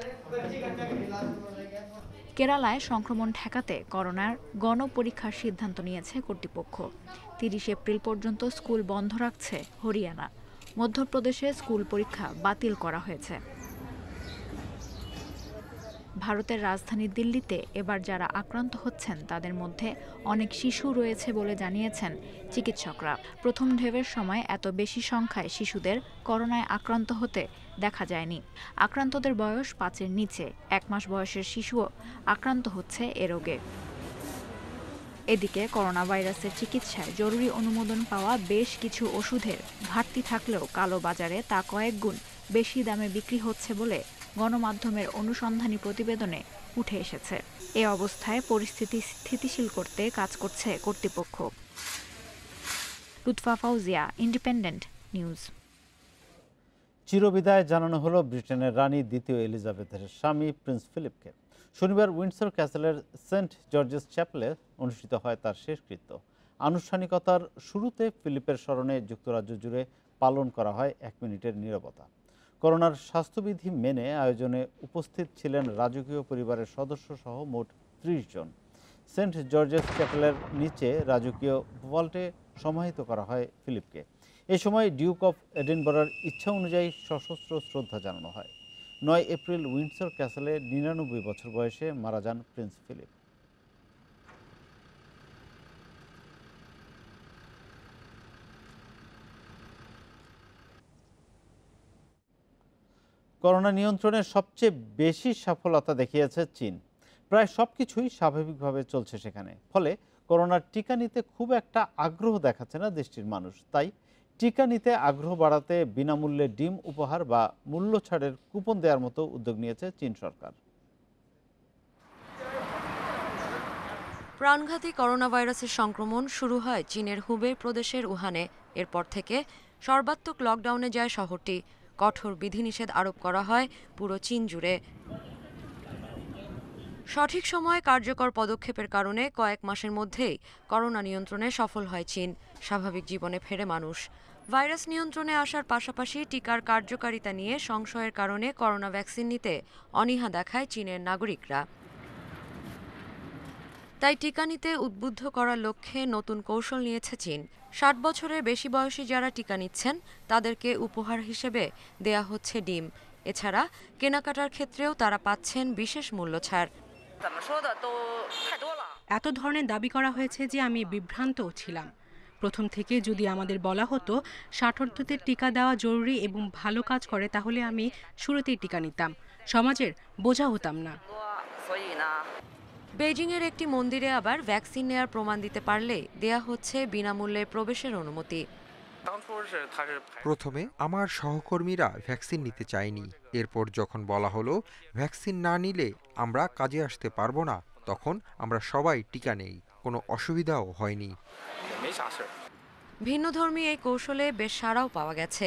কেরালায় সংক্রমণ ঠেকাতে করোনার গণপরীক্ষার সিদ্ধান্ত নিয়েছে কর্তৃপক্ষ। 30 এপ্রিল পর্যন্ত স্কুল বন্ধ রাখছে হরিয়ানা। মধ্যপ্রদেশে স্কুল পরীক্ষা বাতিল করা হয়েছে। ভারতের রাজধানী দিল্লিতে এবার যারা আক্রান্ত হচ্ছেন তাদের মধ্যে অনেক শিশু রয়েছে বলে জানিয়েছেন চিকিৎসকরা। প্রথম ঢেউয়ের সময় এত বেশি সংখ্যায় শিশুদের করোনায় আক্রান্ত হতে দেখা যায়নি। আক্রান্তদের বয়স 5-এর নিচে। 1 মাস বয়সের শিশুও আক্রান্ত হচ্ছে এ রোগে। এদিকে করোনা ভাইরাসের চিকিৎসায় জরুরি অনুমোদন পাওয়া বেশ কিছু ওষুধের ঘাটতি থাকলেও কালো বাজারে তা কয়েক গুণ বেশি দামে বিক্রি হচ্ছে বলে গণমাধ্যমের অনুসন্ধানী প্রতিবেদনে উঠে এসেছে। এ অবস্থায় পরিস্থিতি স্থিতিশীল করতে কাজ করছে কর্তৃপক্ষ। Lutfa Fauzia, independent news. চিরবিদায় জানানো হলো ব্রিটেনের রানী দ্বিতীয় এলিজাবেথের স্বামী প্রিন্স ফিলিপকে। শনিবার উইন্ডসর ক্যাসেলের সেন্ট জর্জেস চ্যাপেলে অনুষ্ঠিত হয় তার শেষকৃত্য। আনুষ্ঠানিকতার শুরুতে ফিলিপের স্মরণে যুক্তরাজ্য জুড়ে পালন করা হয় 1 মিনিটের নীরবতা। করোনার স্বাস্থ্যবিধি মেনে আয়োজনে উপস্থিত ছিলেন রাজকীয় পরিবারের সদস্য সহ মোট 30 জন। সেন্ট জর্জেস চ্যাপেলের নিচে রাজকীয় ভল্টে সমাহিত করা হয় ফিলিপকে। এ সময় ডিউক অফ এডিনবরার ইচ্ছা অনুযায়ী সশস্ত্র শ্রদ্ধা জানানো হয়। 9 এপ্রিল উইন্ডসর ক্যাসেলে 99 বছর বয়সে মারা যান প্রিন্স ফিলিপ। করোনা নিয়ন্ত্রণে সবচেয়ে বেশি সফলতা দেখিয়েছে চীন। প্রায় সবকিছুই স্বাভাবিকভাবে চলছে সেখানে। ফলে করোনার টিকা নিতে খুব একটা আগ্রহ দেখাচ্ছে না দেশটির মানুষ। তাই টিকা নিতে আগ্রহ বাড়াতে বিনামূল্যে ডিম উপহার বা মূল্য ছাড়ের কুপন দেওয়ার মতো উদ্যোগ নিয়েছে চীন সরকার। প্রাণঘাতী করোনা ভাইরাসের সংক্রমণ শুরু হয় চীনের হুবেই প্রদেশের উহানে। এরপর থেকে সর্বাত্মক লকডাউনে যায় শহরটি। কঠোর বিধিনিষেধ আরোপ করা হয় পুরো চীন জুড়ে। সঠিক সময়ে কার্যকর পদক্ষেপের কারণে কয়েক মাসের মধ্যেই করোনা নিয়ন্ত্রণে সফল হয় চীন। স্বাভাবিক জীবনে ফেরে মানুষ। ভাইরাস নিয়ন্ত্রণে আসার পাশাপাশি টিকার কার্যকারিতা নিয়ে সংশয়ের কারণে করোনা ভ্যাকসিন নিতে অনীহা দেখায় চীনের নাগরিকরা। তাই টিকা নিতে উদ্বুদ্ধ করার লক্ষ্যে নতুন কৌশল নিয়েছে চীন। 60 বছরের বেশি বয়সী যারা টিকা নিচ্ছেন তাদেরকে উপহার হিসেবে দেয়া হচ্ছে ডিম। এছাড়া কেনাকাটার ক্ষেত্রেও তারা পাচ্ছেন বিশেষ মূল্য ছাড়। এত ধরনের দাবি করা হয়েছে যে আমি বিভ্রান্ত ছিলাম। প্রথম থেকে যদি আমাদের বলা হতো ষাটোর্ধ্বদের টিকা দেওয়া জরুরি এবং ভালো কাজ করে, তাহলে আমি শুরুতেই টিকা নিতাম, সমাজের বোঝা হতাম না। বেইজিংয়ের একটি মন্দিরে আবার ভ্যাকসিন নেয়ার প্রমাণ দিতে পারলে দেয়া হচ্ছে বিনামূল্যে প্রবেশের অনুমতি। প্রথমে আমার সহকর্মীরা ভ্যাকসিন নিতে চায়নি, এরপর যখন বলা হলো ভ্যাকসিন না নিলে আমরা কাজে আসতে পারবো না, তখন আমরা সবাই টিকা নেই, কোনো অসুবিধাও হয়নি। ভিন্নধর্মী এই কৌশলে বেশ সাড়াও পাওয়া গেছে।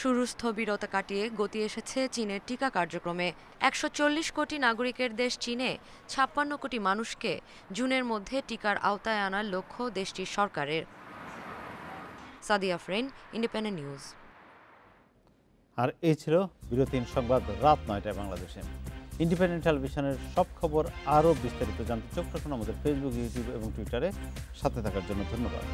শুরুর স্থবিরতা কাটিয়ে গতি এসেছে চীনের টিকা কার্যক্রমে। ১৪০ কোটি নাগরিকের দেশ চীনে ৫৬ কোটি মানুষকে জুনের মধ্যে টিকার আওতায় আনার লক্ষ্য দেশটির সরকারের। সাদিয়া ফ্রেন, ইন্ডিপেন্ডেন্ট নিউজ। আর এই ছিল বিরতিহীন সংবাদ রাত ৯টায় বাংলাদেশে। ইন্ডিপেন্ডেন্ট টেলিভিশনের সব খবর আরও বিস্তারিত জানতে চোখ রাখুন আমাদের ফেসবুক, ইউটিউব এবং টুইটারে। সাথে থাকার জন্য ধন্যবাদ।